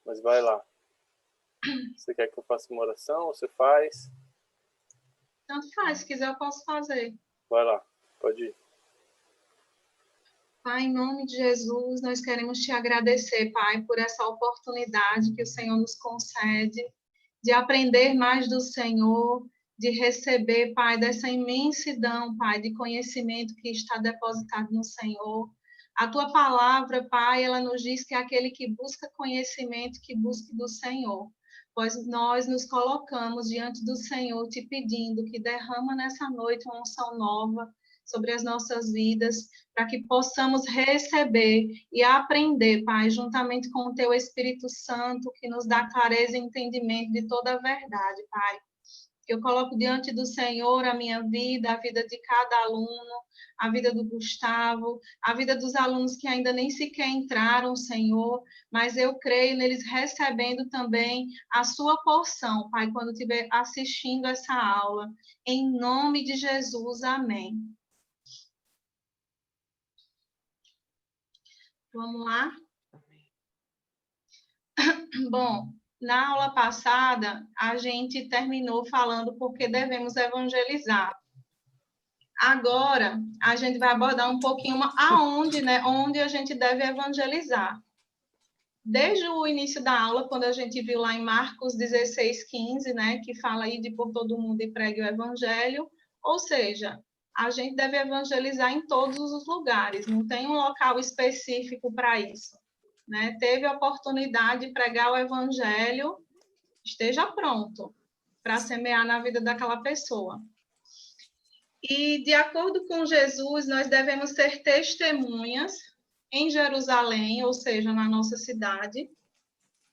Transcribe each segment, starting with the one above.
Mas vai lá. Você quer que eu faça uma oração? Você faz? Tanto faz, se quiser eu posso fazer. Vai lá, pode ir. Pai, em nome de Jesus, nós queremos te agradecer, Pai, por essa oportunidade que o Senhor nos concede de aprender mais do Senhor, de receber, Pai, dessa imensidão, Pai, de conhecimento que está depositado no Senhor. A tua palavra, Pai, ela nos diz que é aquele que busca conhecimento, que busque do Senhor. Pois nós nos colocamos diante do Senhor, te pedindo que derrama nessa noite uma unção nova sobre as nossas vidas, para que possamos receber e aprender, Pai, juntamente com o Teu Espírito Santo, que nos dá clareza e entendimento de toda a verdade, Pai. Eu coloco diante do Senhor a minha vida, a vida de cada aluno, a vida do Gustavo, a vida dos alunos que ainda nem sequer entraram, Senhor, mas eu creio neles recebendo também a sua porção, Pai, quando estiver assistindo essa aula. Em nome de Jesus, amém. Vamos lá? Bom, na aula passada, a gente terminou falando porque devemos evangelizar. Agora, a gente vai abordar um pouquinho aonde, né, onde a gente deve evangelizar. Desde o início da aula, quando a gente viu lá em Marcos 16:15, né, que fala aí de por todo mundo e pregue o evangelho, ou seja, a gente deve evangelizar em todos os lugares, não tem um local específico para isso, né? Teve a oportunidade de pregar o evangelho, esteja pronto para semear na vida daquela pessoa. E, de acordo com Jesus, nós devemos ser testemunhas em Jerusalém, ou seja, na nossa cidade,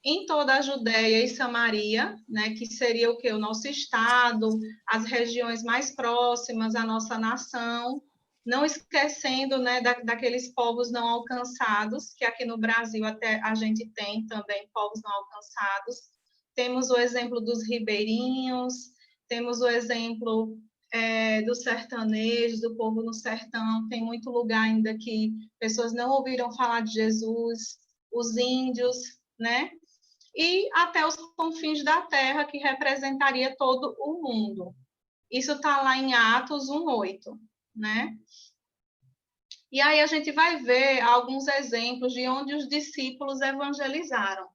em toda a Judéia e Samaria, né, que seria o que? O nosso estado, as regiões mais próximas à nossa nação, não esquecendo, né, daqueles povos não alcançados, que aqui no Brasil até a gente tem também povos não alcançados. Temos o exemplo dos ribeirinhos, temos o exemplo dos sertanejos, do povo no sertão, tem muito lugar ainda que pessoas não ouviram falar de Jesus, os índios, né? E até os confins da terra, que representaria todo o mundo. Isso está lá em Atos 1:8, né? E aí a gente vai ver alguns exemplos de onde os discípulos evangelizaram.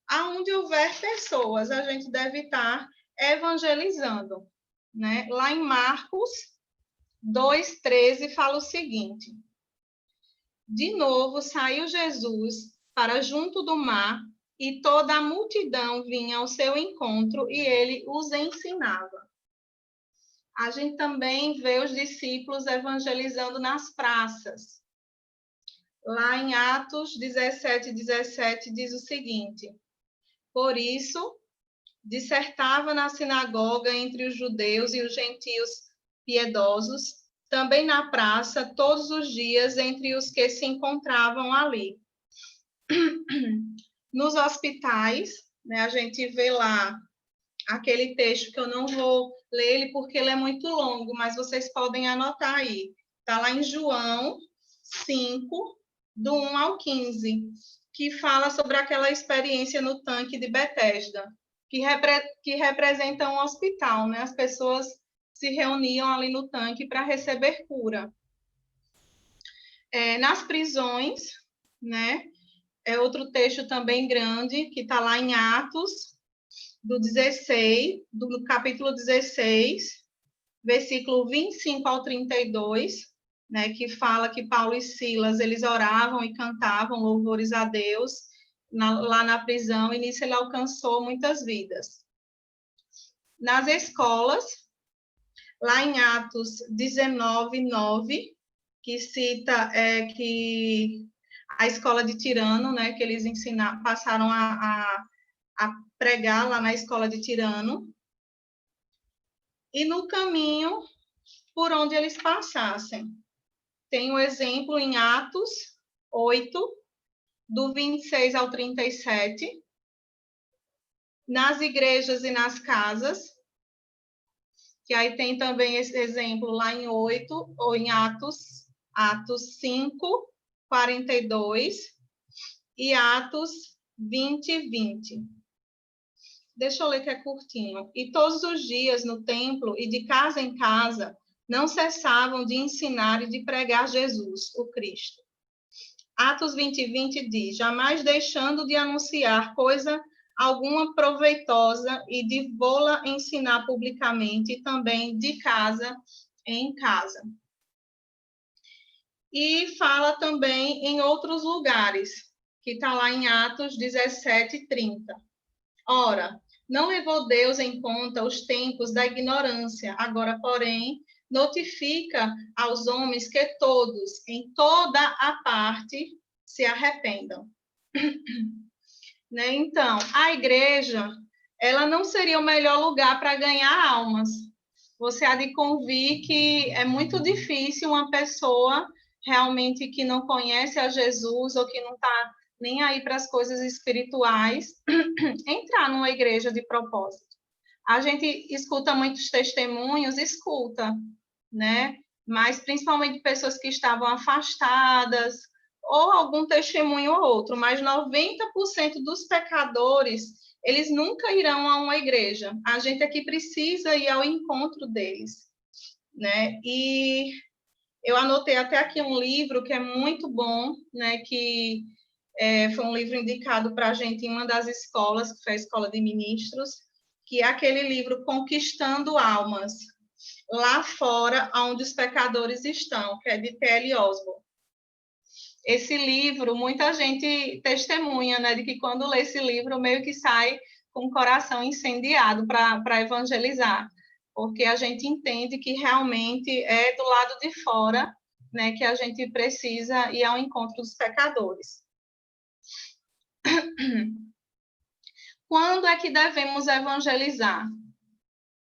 Aonde houver pessoas, a gente deve estar evangelizando, né? Lá em Marcos 2:13 fala o seguinte: de novo saiu Jesus para junto do mar, e toda a multidão vinha ao seu encontro, e ele os ensinava. A gente também vê os discípulos evangelizando nas praças. Lá em Atos 17:17 diz o seguinte: por isso, dissertava na sinagoga entre os judeus e os gentios piedosos, também na praça, todos os dias, entre os que se encontravam ali. Nos hospitais, né, a gente vê lá aquele texto que eu não vou ler ele porque ele é muito longo, mas vocês podem anotar aí. Está lá em João 5, do 1 ao 15, que fala sobre aquela experiência no tanque de Betesda, que representa um hospital, né? As pessoas se reuniam ali no tanque para receber cura. Nas prisões, né? É outro texto também grande, que está lá em Atos, do capítulo 16, versículo 25 ao 32, né, que fala que Paulo e Silas, eles oravam e cantavam louvores a Deus lá na prisão, e nisso ele alcançou muitas vidas. Nas escolas, lá em Atos 19:9, que cita que a escola de Tirano, né, que eles passaram a pregar lá na escola de Tirano, e no caminho por onde eles passassem. Tem um exemplo em Atos 8, do 26 ao 37, nas igrejas e nas casas, que aí tem também esse exemplo lá em 8, ou em Atos 5, 42, e Atos 20, 20. Deixa eu ler que é curtinho. E todos os dias no templo e de casa em casa não cessavam de ensinar e de pregar Jesus, o Cristo. Atos 20, 20 diz: jamais deixando de anunciar coisa alguma proveitosa e de vô-la ensinar publicamente e também de casa em casa. E fala também em outros lugares, que está lá em Atos 17, 30. Ora, não levou Deus em conta os tempos da ignorância, agora, porém, notifica aos homens que todos, em toda a parte, se arrependam. Né? Então, a igreja, ela não seria o melhor lugar para ganhar almas. Você há de convir que é muito difícil uma pessoa realmente que não conhece a Jesus ou que não está nem aí para as coisas espirituais entrar numa igreja de propósito. A gente escuta muitos testemunhos, escuta, né? Mas principalmente pessoas que estavam afastadas, ou algum testemunho ou outro, mas 90% dos pecadores, eles nunca irão a uma igreja. A gente aqui precisa ir ao encontro deles, né? E eu anotei até aqui um livro que é muito bom, né? Que foi um livro indicado para a gente em uma das escolas, que foi a Escola de Ministros, que é aquele livro Conquistando Almas, lá fora, onde os pecadores estão, que é de T.L. Osborne. Esse livro, muita gente testemunha, né, de que quando lê esse livro, meio que sai com o coração incendiado para evangelizar, porque a gente entende que realmente é do lado de fora, né, que a gente precisa ir ao encontro dos pecadores. Quando é que devemos evangelizar?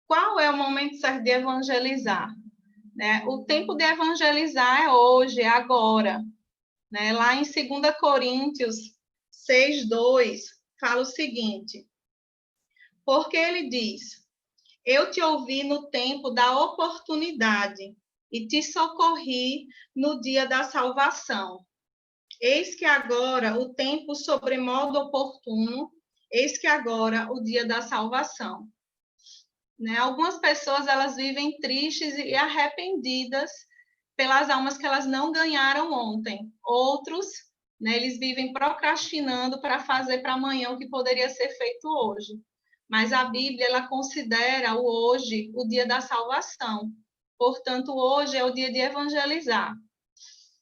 Qual é o momento certo de evangelizar? Né? O tempo de evangelizar é hoje, é agora. Né? Lá em 2 Coríntios 6:2, fala o seguinte: porque ele diz: eu te ouvi no tempo da oportunidade e te socorri no dia da salvação. Eis que agora o tempo sobremodo oportuno, eis que agora o dia da salvação. Né? Algumas pessoas, elas vivem tristes e arrependidas pelas almas que elas não ganharam ontem. Outros, né, eles vivem procrastinando para fazer para amanhã o que poderia ser feito hoje. Mas a Bíblia, ela considera o hoje o dia da salvação. Portanto, hoje é o dia de evangelizar.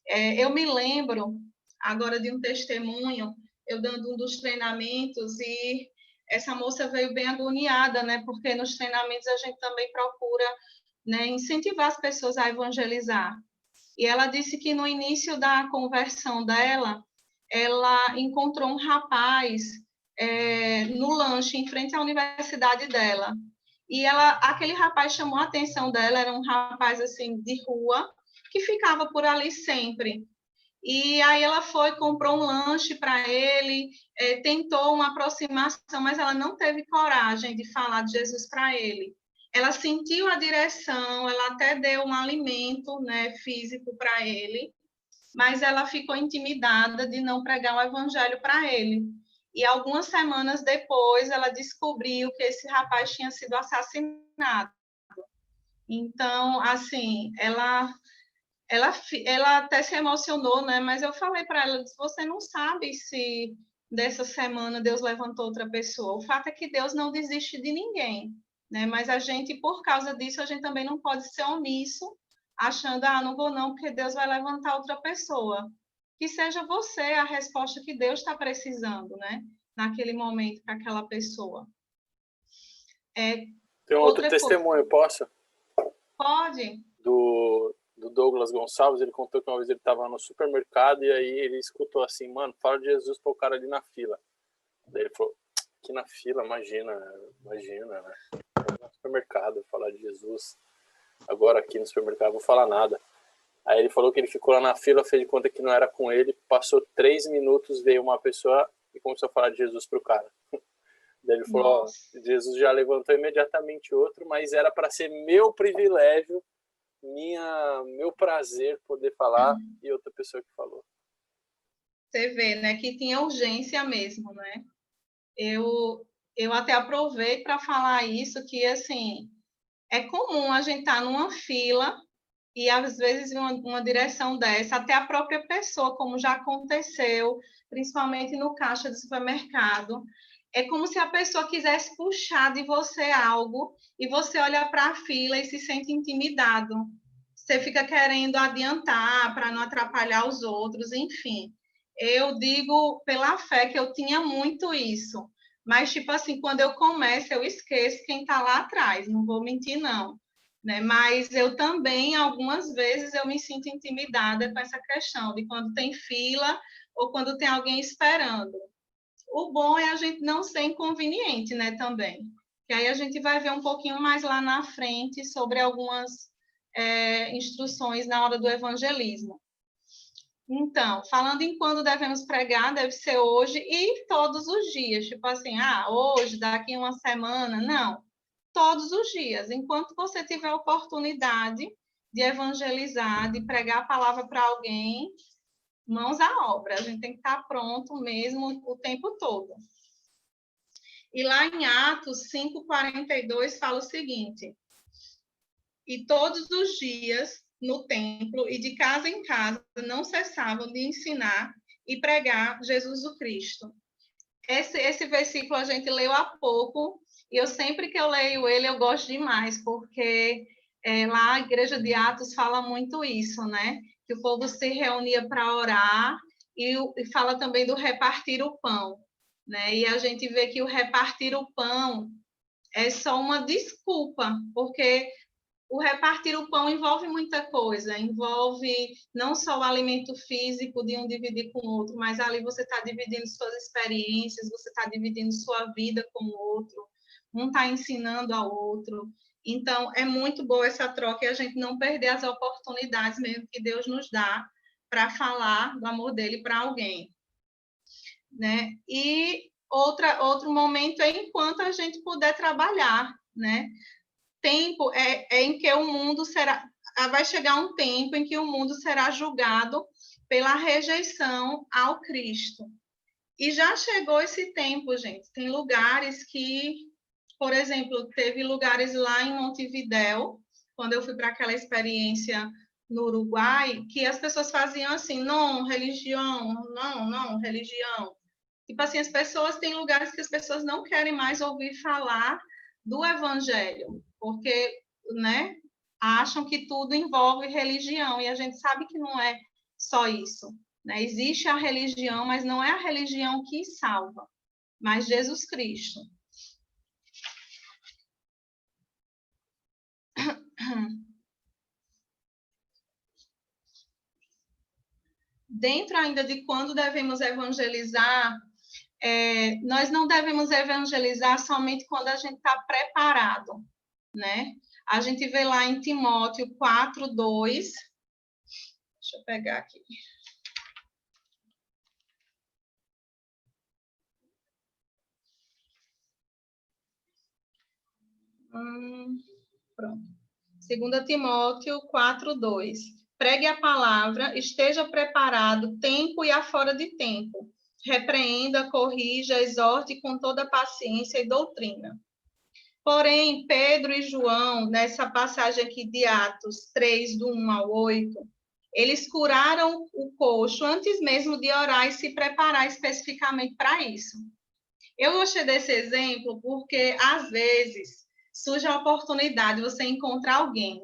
Eu me lembro agora de um testemunho, eu dando um dos treinamentos, e essa moça veio bem agoniada, né? Porque nos treinamentos a gente também procura, né, incentivar as pessoas a evangelizar. E ela disse que no início da conversão dela, ela encontrou um rapaz no lanche em frente à universidade dela. E aquele rapaz chamou a atenção dela, era um rapaz assim de rua, que ficava por ali sempre. E aí ela foi, comprou um lanche para ele, tentou uma aproximação, mas ela não teve coragem de falar de Jesus para ele. Ela sentiu a direção, ela até deu um alimento, né, físico para ele, mas ela ficou intimidada de não pregar o evangelho para ele. E algumas semanas depois, ela descobriu que esse rapaz tinha sido assassinado. Então, assim, ela até se emocionou, né? Mas eu falei para ela, você não sabe se dessa semana Deus levantou outra pessoa. O fato é que Deus não desiste de ninguém, né? Mas a gente, por causa disso, a gente também não pode ser omisso, achando, não vou não, porque Deus vai levantar outra pessoa. Que seja você a resposta que Deus está precisando, né? Naquele momento para aquela pessoa. Tem outro testemunho, posso? Pode. Do Douglas Gonçalves, ele contou que uma vez ele estava no supermercado e aí ele escutou assim, mano, fala de Jesus para o cara ali na fila. Daí ele falou, aqui na fila, imagina, né? No supermercado, falar de Jesus. Agora aqui no supermercado não vou falar nada. Aí ele falou que ele ficou lá na fila, fez de conta que não era com ele, passou 3 minutos, veio uma pessoa e começou a falar de Jesus pro cara. Daí ele falou, Jesus já levantou imediatamente outro, mas era para ser meu privilégio, meu prazer poder falar, e outra pessoa que falou. Você vê, né, que tinha urgência mesmo, né? Eu até aproveito para falar isso, que, assim, é comum a gente estar numa fila e, às vezes, uma direção dessa, até a própria pessoa, como já aconteceu, principalmente no caixa do supermercado, é como se a pessoa quisesse puxar de você algo e você olha para a fila e se sente intimidado. Você fica querendo adiantar para não atrapalhar os outros, enfim. Eu digo pela fé que eu tinha muito isso. Mas, tipo assim, quando eu começo, eu esqueço quem está lá atrás, não vou mentir, não. Né? Mas eu também, algumas vezes, eu me sinto intimidada com essa questão de quando tem fila ou quando tem alguém esperando. O bom é a gente não ser inconveniente, né, também. Que aí a gente vai ver um pouquinho mais lá na frente sobre algumas instruções na hora do evangelismo. Então, falando em quando devemos pregar, deve ser hoje e todos os dias. Tipo assim, hoje, daqui uma semana. Não, todos os dias. Enquanto você tiver oportunidade de evangelizar, de pregar a palavra para alguém, mãos à obra. A gente tem que estar pronto mesmo o tempo todo. E lá em Atos 5:42 fala o seguinte: e todos os dias no templo e de casa em casa não cessavam de ensinar e pregar Jesus o Cristo. Esse versículo a gente leu há pouco, e eu sempre que eu leio ele, eu gosto demais, porque lá a igreja de Atos fala muito isso, né? Que o povo se reunia para orar, e fala também do repartir o pão, né? E a gente vê que o repartir o pão é só uma desculpa, porque o repartir o pão envolve muita coisa, envolve não só o alimento físico de um dividir com o outro, mas ali você está dividindo suas experiências, você está dividindo sua vida com o outro, um está ensinando ao outro. Então, é muito boa essa troca e a gente não perder as oportunidades mesmo que Deus nos dá para falar do amor dele para alguém. Né? E outro momento é enquanto a gente puder trabalhar, né? Tempo em que o mundo será... Vai chegar um tempo em que o mundo será julgado pela rejeição ao Cristo. E já chegou esse tempo, gente. Tem lugares que, por exemplo, teve lugares lá em Montevidéu, quando eu fui para aquela experiência no Uruguai, que as pessoas faziam assim, não, religião, não, religião. Tipo assim, as pessoas têm lugares que as pessoas não querem mais ouvir falar do evangelho, porque, né, acham que tudo envolve religião, e a gente sabe que não é só isso, né? Existe a religião, mas não é a religião que salva, mas Jesus Cristo. Dentro ainda de quando devemos evangelizar, nós não devemos evangelizar somente quando a gente está preparado, né? A gente vê lá em Timóteo 4:2. Deixa eu pegar aqui. Pronto. 2 Timóteo 4:2. Pregue a palavra, esteja preparado, tempo e afora de tempo. Repreenda, corrija, exorte com toda paciência e doutrina. Porém, Pedro e João, nessa passagem aqui de Atos 3, do 1 ao 8, eles curaram o coxo antes mesmo de orar e se preparar especificamente para isso. Eu gostei desse exemplo porque, às vezes, surge a oportunidade de você encontrar alguém,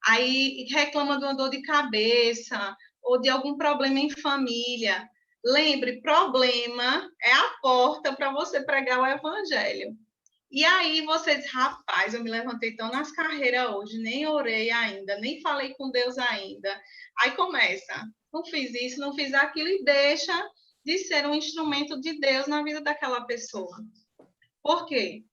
aí reclama de uma dor de cabeça ou de algum problema em família. Lembre, problema é a porta para você pregar o evangelho. E aí você diz, rapaz, eu me levantei tão nas carreiras hoje, nem orei ainda, nem falei com Deus ainda. Aí começa, não fiz isso, não fiz aquilo, e deixa de ser um instrumento de Deus na vida daquela pessoa. Por quê?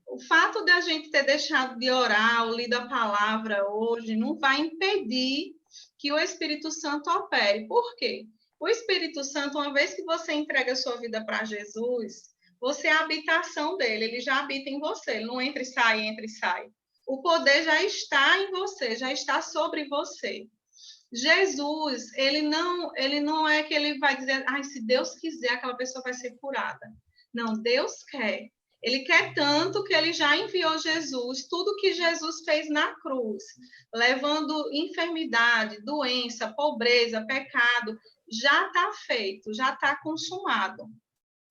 O fato de a gente ter deixado de orar ou lido a palavra hoje não vai impedir que o Espírito Santo opere. Por quê? O Espírito Santo, uma vez que você entrega a sua vida para Jesus, você é a habitação dele, ele já habita em você, ele não entra e sai, entra e sai. O poder já está em você, já está sobre você. Jesus, ele não é que ele vai dizer, ai, se Deus quiser, aquela pessoa vai ser curada. Não, Deus quer. Ele quer tanto que ele já enviou Jesus, tudo que Jesus fez na cruz, levando enfermidade, doença, pobreza, pecado, já está feito, já está consumado,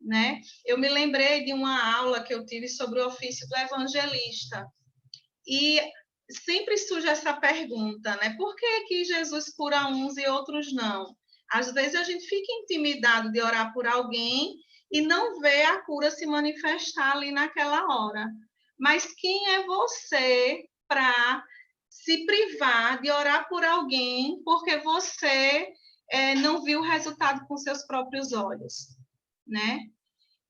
né? Eu me lembrei de uma aula que eu tive sobre o ofício do evangelista, e sempre surge essa pergunta, né? Por que Jesus cura uns e outros não? Às vezes a gente fica intimidado de orar por alguém e não vê a cura se manifestar ali naquela hora. Mas quem é você para se privar de orar por alguém porque você não viu o resultado com seus próprios olhos, né?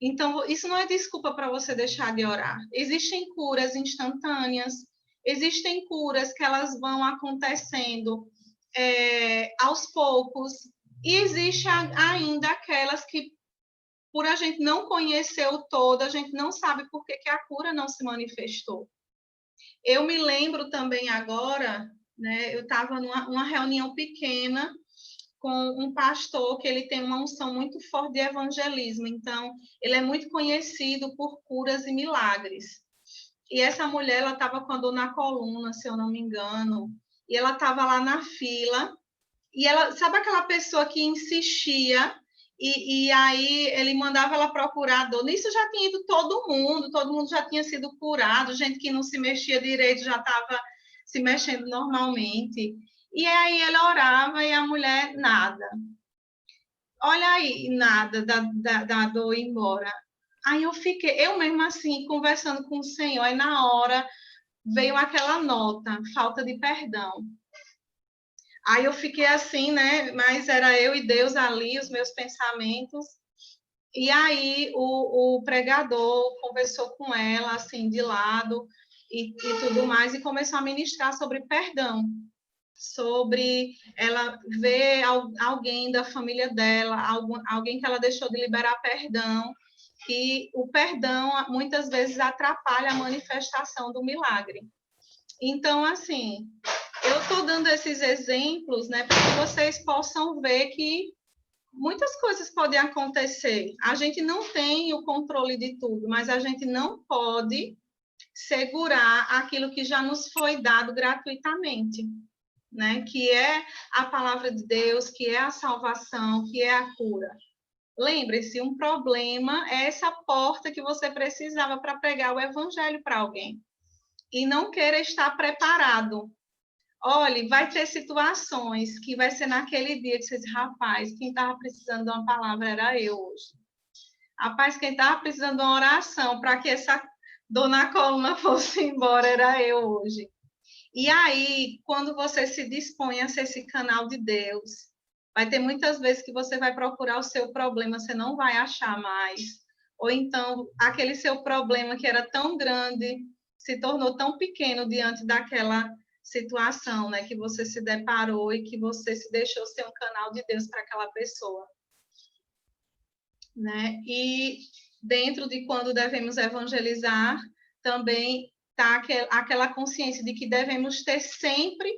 Então, isso não é desculpa para você deixar de orar. Existem curas instantâneas, existem curas que elas vão acontecendo aos poucos, e existem ainda aquelas que, por a gente não conhecer o todo, a gente não sabe por que a cura não se manifestou. Eu me lembro também agora, né, eu estava numa reunião pequena com um pastor que ele tem uma unção muito forte de evangelismo, então ele é muito conhecido por curas e milagres. E essa mulher, ela estava com a dor na coluna, se eu não me engano, e ela estava lá na fila, e ela, sabe aquela pessoa que insistia, e aí ele mandava ela procurar a dor. Nisso já tinha ido todo mundo já tinha sido curado, gente que não se mexia direito já estava se mexendo normalmente. E aí ele orava e a mulher, nada. Olha aí, nada da dor ir embora. Aí eu mesmo assim, conversando com o Senhor, aí na hora veio aquela nota, falta de perdão. Aí eu fiquei assim, né? Mas era eu e Deus ali, os meus pensamentos. E aí o pregador conversou com ela, assim, de lado e tudo mais, e começou a ministrar sobre perdão, sobre ela ver alguém da família dela, alguém que ela deixou de liberar perdão, que o perdão muitas vezes atrapalha a manifestação do milagre. Então, assim, eu estou dando esses exemplos, né, para que vocês possam ver que muitas coisas podem acontecer. A gente não tem o controle de tudo, mas a gente não pode segurar aquilo que já nos foi dado gratuitamente, né? Que é a palavra de Deus, que é a salvação, que é a cura. Lembre-se, um problema é essa porta que você precisava para pregar o evangelho para alguém. E não queira estar preparado. Olha, vai ter situações que vai ser naquele dia que você diz, rapaz, quem estava precisando de uma palavra era eu hoje. Rapaz, quem estava precisando de uma oração para que essa dor na coluna fosse embora era eu hoje. E aí, quando você se dispõe a ser esse canal de Deus, vai ter muitas vezes que você vai procurar o seu problema, você não vai achar mais. Ou então, aquele seu problema que era tão grande, se tornou tão pequeno diante daquela situação, né, que você se deparou e que você se deixou ser um canal de Deus para aquela pessoa, né? E dentro de quando devemos evangelizar, também está aquela consciência de que devemos ter sempre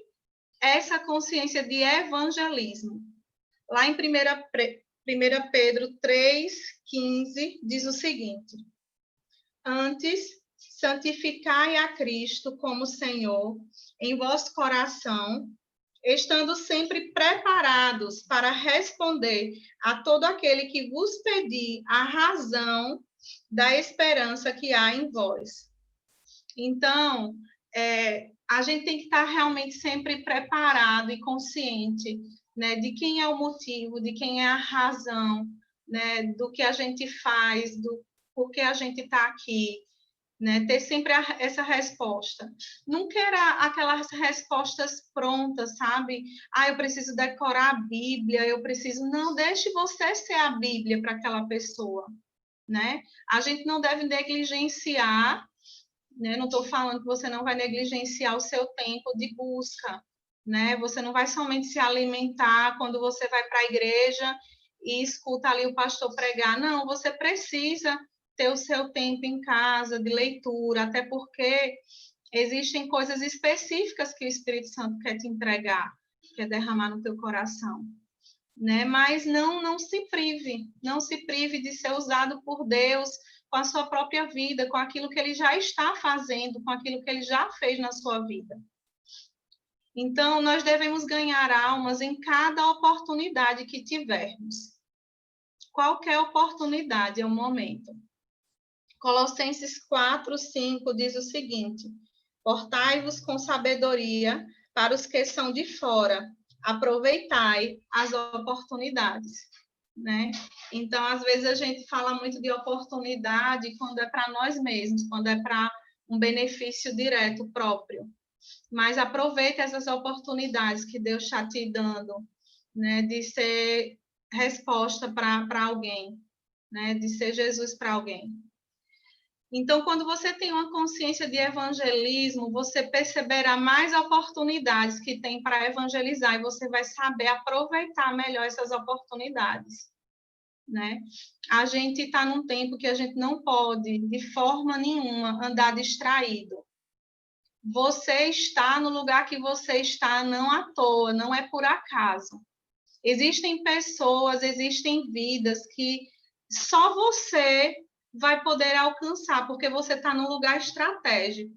essa consciência de evangelismo. Lá em 1 Pedro 3,15, diz o seguinte: antes, santificai a Cristo como Senhor em vosso coração, estando sempre preparados para responder a todo aquele que vos pedir a razão da esperança que há em vós. Então, a gente tem que estar realmente sempre preparado e consciente, né, de quem é o motivo, de quem é a razão, né, do que a gente faz, do porquê a gente está aqui, né, ter sempre essa resposta. Não queira aquelas respostas prontas, sabe? Eu preciso decorar a Bíblia, eu preciso... Não, deixe você ser a Bíblia para aquela pessoa, né? A gente não deve negligenciar, né? Não estou falando que você não vai negligenciar o seu tempo de busca, né? Você não vai somente se alimentar quando você vai para a igreja e escuta ali o pastor pregar. Não, você precisa ter o seu tempo em casa de leitura, até porque existem coisas específicas que o Espírito Santo quer te entregar. quer derramar no teu coração, né? Mas não se prive de ser usado por Deus com a sua própria vida, com aquilo que ele já está fazendo, com aquilo que ele já fez na sua vida. Então, nós devemos ganhar almas em cada oportunidade que tivermos. Qualquer oportunidade é um momento. Colossenses 4:5 diz o seguinte: portai-vos com sabedoria para os que são de fora, aproveitai as oportunidades, né? Então, às vezes a gente fala muito de oportunidade quando é para nós mesmos, quando é para um benefício direto próprio. Mas aproveite essas oportunidades que Deus está te dando, né? De ser resposta para alguém, né? De ser Jesus para alguém. Então, quando você tem uma consciência de evangelismo, você perceberá mais oportunidades que tem para evangelizar e você vai saber aproveitar melhor essas oportunidades, né? A gente está num tempo que a gente não pode, de forma nenhuma, andar distraído. Você está no lugar que você está não à toa, não é por acaso. Existem pessoas, existem vidas que só você vai poder alcançar, porque você está num lugar estratégico.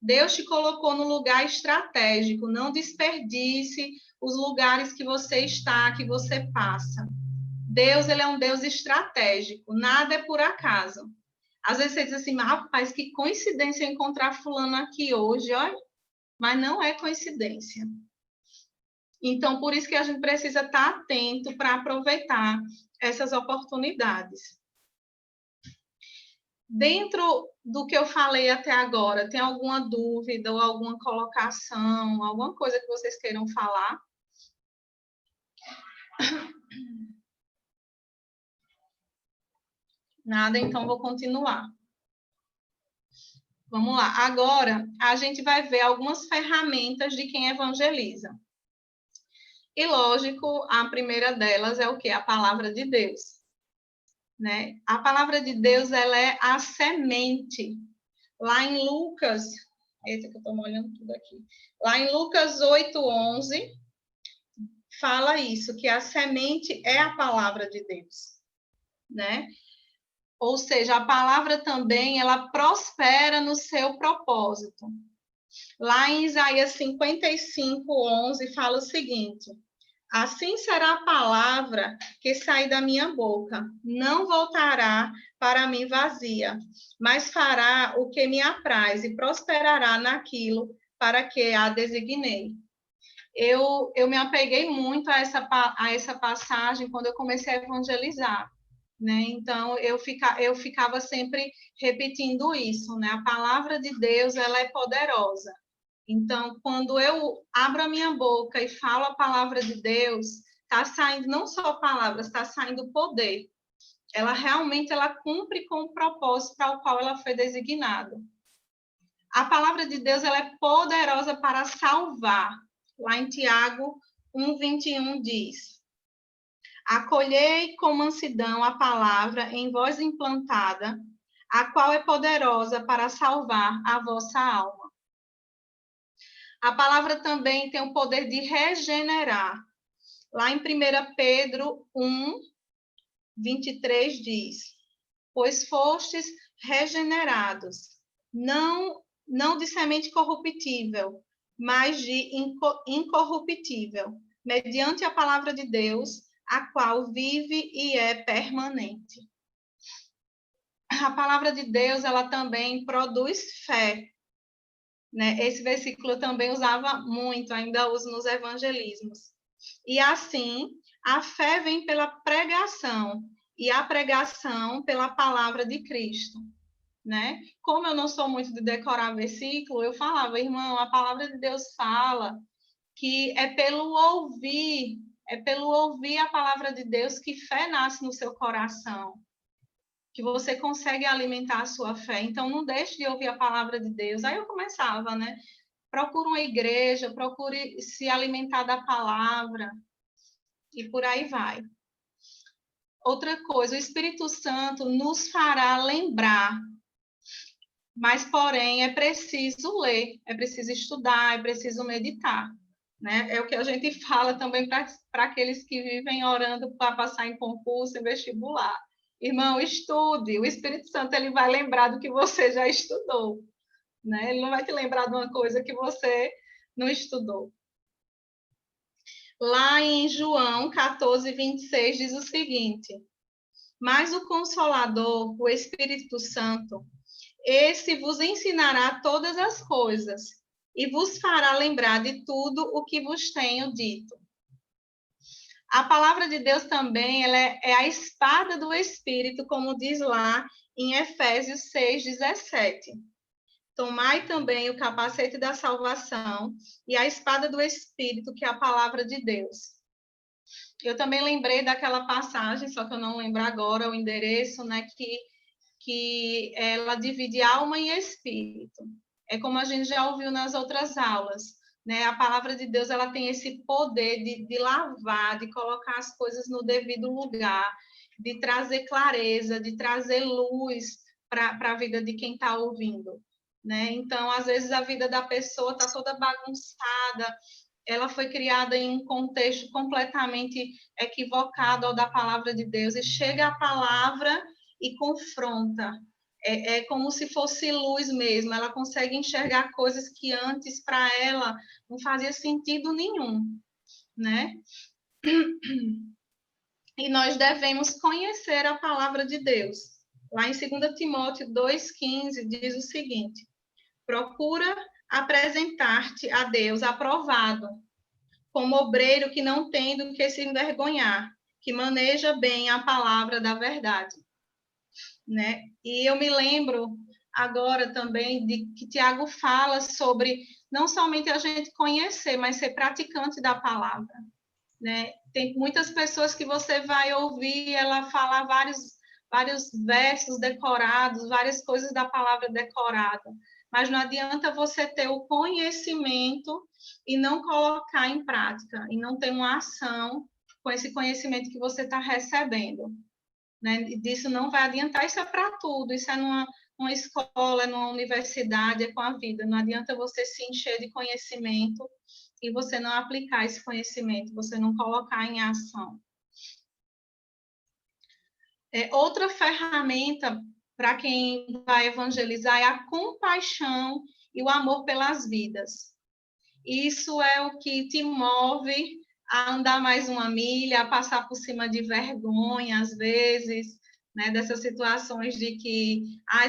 Deus te colocou no lugar estratégico. Não desperdice os lugares que você está, que você passa. Deus, ele é um Deus estratégico. Nada é por acaso. Às vezes você diz assim, rapaz, que coincidência encontrar fulano aqui hoje, olha. Mas não é coincidência. Então, por isso que a gente precisa estar atento para aproveitar essas oportunidades. Dentro do que eu falei até agora, tem alguma dúvida ou alguma colocação, alguma coisa que vocês queiram falar? Nada, então vou continuar. Vamos lá. Agora, a gente vai ver algumas ferramentas de quem evangeliza. E, lógico, a primeira delas é o quê? A palavra de Deus. Né? A palavra de Deus, ela é a semente. Lá em Lucas, eita que eu estou molhando tudo aqui. Lá em Lucas 8:11, fala isso, que a semente é a palavra de Deus, né? Ou seja, a palavra também, ela prospera no seu propósito. Lá em Isaías 55:11, fala o seguinte: assim será a palavra que sair da minha boca, não voltará para mim vazia, mas fará o que me apraz e prosperará naquilo para que a designei. Eu me apeguei muito a essa passagem quando eu comecei a evangelizar, né? Então, eu ficava sempre repetindo isso, né? A palavra de Deus, ela é poderosa. Então, quando eu abro a minha boca e falo a palavra de Deus, está saindo não só palavras, está saindo poder. Ela realmente cumpre com o propósito para o qual ela foi designada. A palavra de Deus, ela é poderosa para salvar. Lá em Tiago 1:21 diz: acolhei com mansidão a palavra em vós implantada, a qual é poderosa para salvar a vossa alma. A palavra também tem o poder de regenerar. Lá em 1 Pedro 1:23 diz: pois fostes regenerados, não de semente corruptível, mas de incorruptível, mediante a palavra de Deus, a qual vive e é permanente. A palavra de Deus, ela também produz fé. Né? Esse versículo eu também usava muito, ainda uso nos evangelismos. E assim, a fé vem pela pregação, e a pregação pela palavra de Cristo. Né? Como eu não sou muito de decorar versículo, eu falava, irmão, a palavra de Deus fala que é pelo ouvir a palavra de Deus que fé nasce no seu coração, que você consegue alimentar a sua fé. Então, não deixe de ouvir a palavra de Deus. Aí eu começava, né? Procure uma igreja, procure se alimentar da palavra, e por aí vai. Outra coisa, o Espírito Santo nos fará lembrar, mas, porém, é preciso ler, é preciso estudar, é preciso meditar, né? É o que a gente fala também para aqueles que vivem orando para passar em concurso e vestibular. Irmão, estude, o Espírito Santo ele vai lembrar do que você já estudou, né? Ele não vai te lembrar de uma coisa que você não estudou. Lá em João 14, 26, diz o seguinte: mas o Consolador, o Espírito Santo, esse vos ensinará todas as coisas e vos fará lembrar de tudo o que vos tenho dito. A palavra de Deus também ela é a espada do Espírito, como diz lá em Efésios 6, 17. Tomai também o capacete da salvação e a espada do Espírito, que é a palavra de Deus. Eu também lembrei daquela passagem, só que eu não lembro agora o endereço, né, que ela divide alma e espírito. É como a gente já ouviu nas outras aulas, né? A palavra de Deus ela tem esse poder de lavar, de colocar as coisas no devido lugar, de trazer clareza, de trazer luz para a vida de quem está ouvindo, né? Então, às vezes, a vida da pessoa está toda bagunçada, ela foi criada em um contexto completamente equivocado ao da palavra de Deus, e chega a palavra e confronta. É como se fosse luz mesmo, ela consegue enxergar coisas que antes para ela não fazia sentido nenhum, né? E nós devemos conhecer a palavra de Deus. Lá em 2 Timóteo 2,15 diz o seguinte: procura apresentar-te a Deus aprovado, como obreiro que não tem do que se envergonhar, que maneja bem a palavra da verdade. Né? E eu me lembro agora também de que Tiago fala sobre não somente a gente conhecer, mas ser praticante da palavra. Né? Tem muitas pessoas que você vai ouvir ela falar vários versos decorados, várias coisas da palavra decorada, mas não adianta você ter o conhecimento e não colocar em prática, e não ter uma ação com esse conhecimento que você está recebendo. Né? Disso não vai adiantar, isso é para tudo, isso é numa escola, numa universidade, é com a vida. Não adianta você se encher de conhecimento e você não aplicar esse conhecimento, você não colocar em ação. Outra ferramenta para quem vai evangelizar é a compaixão e o amor pelas vidas. Isso é o que te move a andar mais uma milha, a passar por cima de vergonha, às vezes, né, dessas situações de que,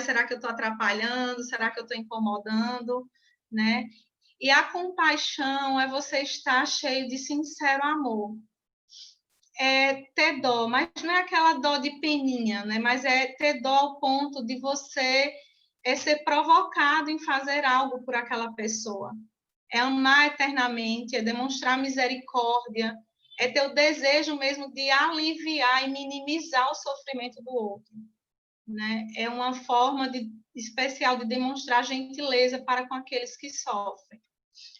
será que eu estou atrapalhando? Será que eu estou incomodando? Né? E a compaixão é você estar cheio de sincero amor. É ter dó, mas não é aquela dó de peninha, né? Mas é ter dó ao ponto de você ser provocado em fazer algo por aquela pessoa. É amar eternamente, é demonstrar misericórdia, é ter o desejo mesmo de aliviar e minimizar o sofrimento do outro. Né? É uma forma especial de demonstrar gentileza para com aqueles que sofrem.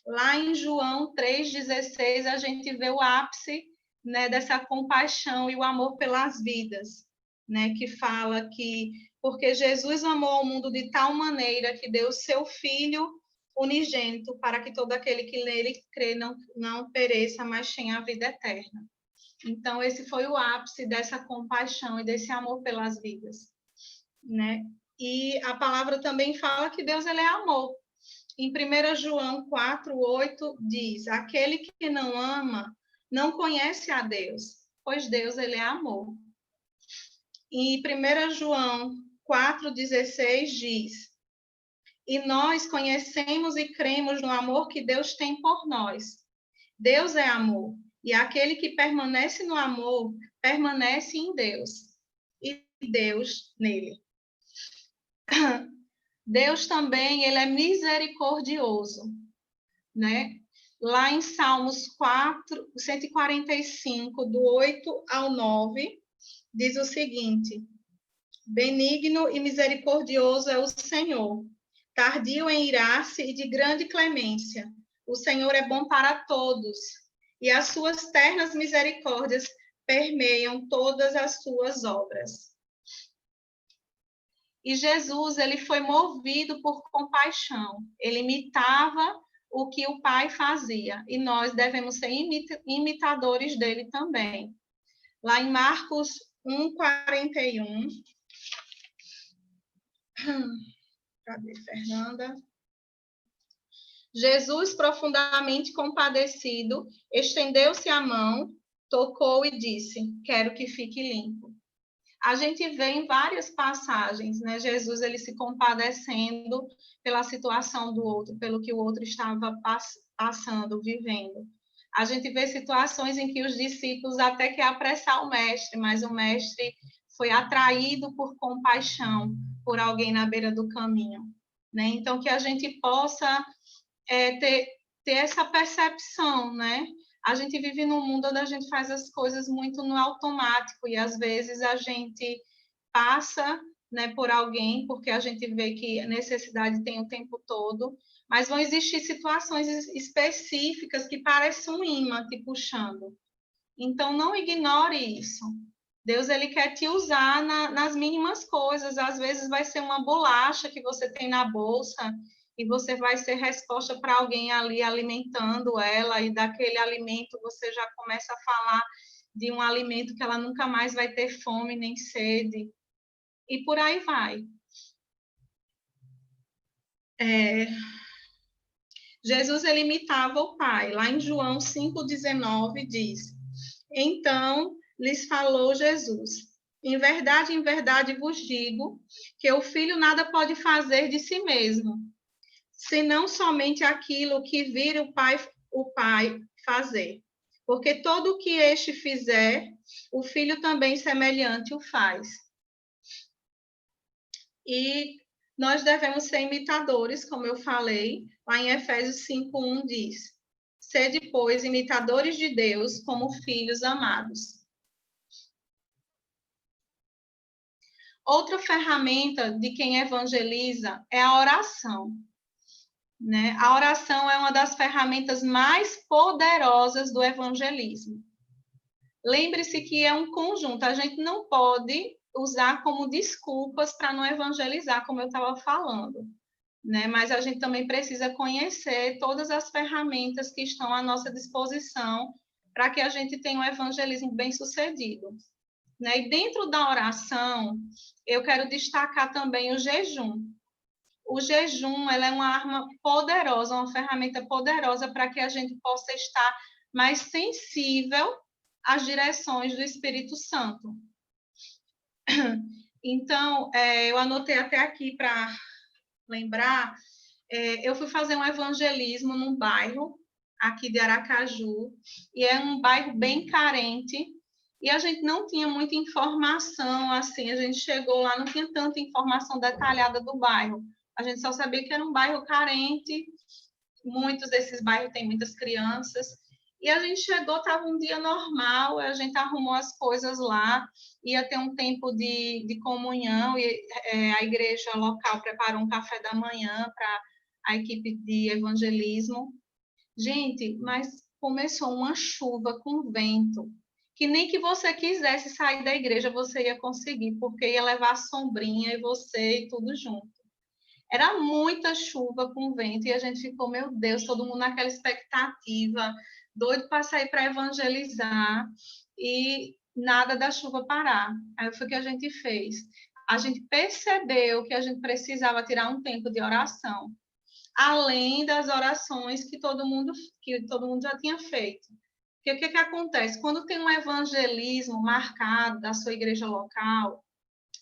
Lá em João 3,16, a gente vê o ápice, né, dessa compaixão e o amor pelas vidas, né, que fala que porque Jesus amou o mundo de tal maneira que deu seu Filho unigênito para que todo aquele que nele crê não pereça, mas tenha a vida eterna. Então, esse foi o ápice dessa compaixão e desse amor pelas vidas, né? E a palavra também fala que Deus ele é amor. Em 1 João 4:8 diz: aquele que não ama não conhece a Deus, pois Deus ele é amor. E 1 João 4:16 diz: e nós conhecemos e cremos no amor que Deus tem por nós. Deus é amor, e aquele que permanece no amor, permanece em Deus, e Deus nele. Deus também, ele é misericordioso, né? Lá em Salmos 145, do 8 ao 9, diz o seguinte: benigno e misericordioso é o Senhor, tardio em irar-se e de grande clemência. O Senhor é bom para todos, e as suas ternas misericórdias permeiam todas as suas obras. E Jesus, ele foi movido por compaixão. Ele imitava o que o Pai fazia, e nós devemos ser imitadores dele também. Lá em Marcos 1:41. Cadê, Fernanda? Jesus, profundamente compadecido, estendeu-se a mão, tocou e disse: quero que fique limpo. A gente vê em várias passagens, né, Jesus ele se compadecendo pela situação do outro, pelo que o outro estava passando, vivendo. A gente vê situações em que os discípulos até querem apressar o mestre, mas o mestre foi atraído por compaixão por alguém na beira do caminho, né? Então, que a gente possa ter essa percepção, né? A gente vive num mundo onde a gente faz as coisas muito no automático e às vezes a gente passa, né, por alguém porque a gente vê que a necessidade tem o tempo todo, mas vão existir situações específicas que parecem um imã te puxando. Então, não ignore isso. Deus ele quer te usar nas mínimas coisas. Às vezes vai ser uma bolacha que você tem na bolsa e você vai ser resposta para alguém ali alimentando ela, e daquele alimento você já começa a falar de um alimento que ela nunca mais vai ter fome nem sede. E por aí vai. Jesus ele imitava o Pai. Lá em João 5,19 diz: então lhes falou Jesus: em verdade vos digo que o filho nada pode fazer de si mesmo, senão somente aquilo que vir o Pai fazer. Porque todo o que este fizer, o filho também semelhante o faz. E nós devemos ser imitadores, como eu falei, lá em Efésios 5:1 diz: sede, pois, imitadores de Deus como filhos amados. Outra ferramenta de quem evangeliza é a oração. Né? A oração é uma das ferramentas mais poderosas do evangelismo. Lembre-se que é um conjunto, a gente não pode usar como desculpas para não evangelizar, como eu estava falando. Né? Mas a gente também precisa conhecer todas as ferramentas que estão à nossa disposição para que a gente tenha um evangelismo bem-sucedido. Né? E dentro da oração, eu quero destacar também o jejum. O jejum ela é uma arma poderosa, uma ferramenta poderosa para que a gente possa estar mais sensível às direções do Espírito Santo. Então, eu anotei até aqui para lembrar, eu fui fazer um evangelismo num bairro aqui de Aracaju, e é um bairro bem carente, e a gente não tinha muita informação, assim, a gente chegou lá, não tinha tanta informação detalhada do bairro, a gente só sabia que era um bairro carente, muitos desses bairros têm muitas crianças, e a gente chegou, estava um dia normal, a gente arrumou as coisas lá, ia ter um tempo de comunhão, e a igreja local preparou um café da manhã para a equipe de evangelismo. Gente, mas começou uma chuva com vento, que nem que você quisesse sair da igreja, você ia conseguir, porque ia levar a sombrinha e você e tudo junto. Era muita chuva com vento e a gente ficou, meu Deus, todo mundo naquela expectativa, doido para sair para evangelizar e nada da chuva parar. Aí foi o que a gente fez. A gente percebeu que a gente precisava tirar um tempo de oração, além das orações que todo mundo já tinha feito. Porque o que acontece? Quando tem um evangelismo marcado da sua igreja local,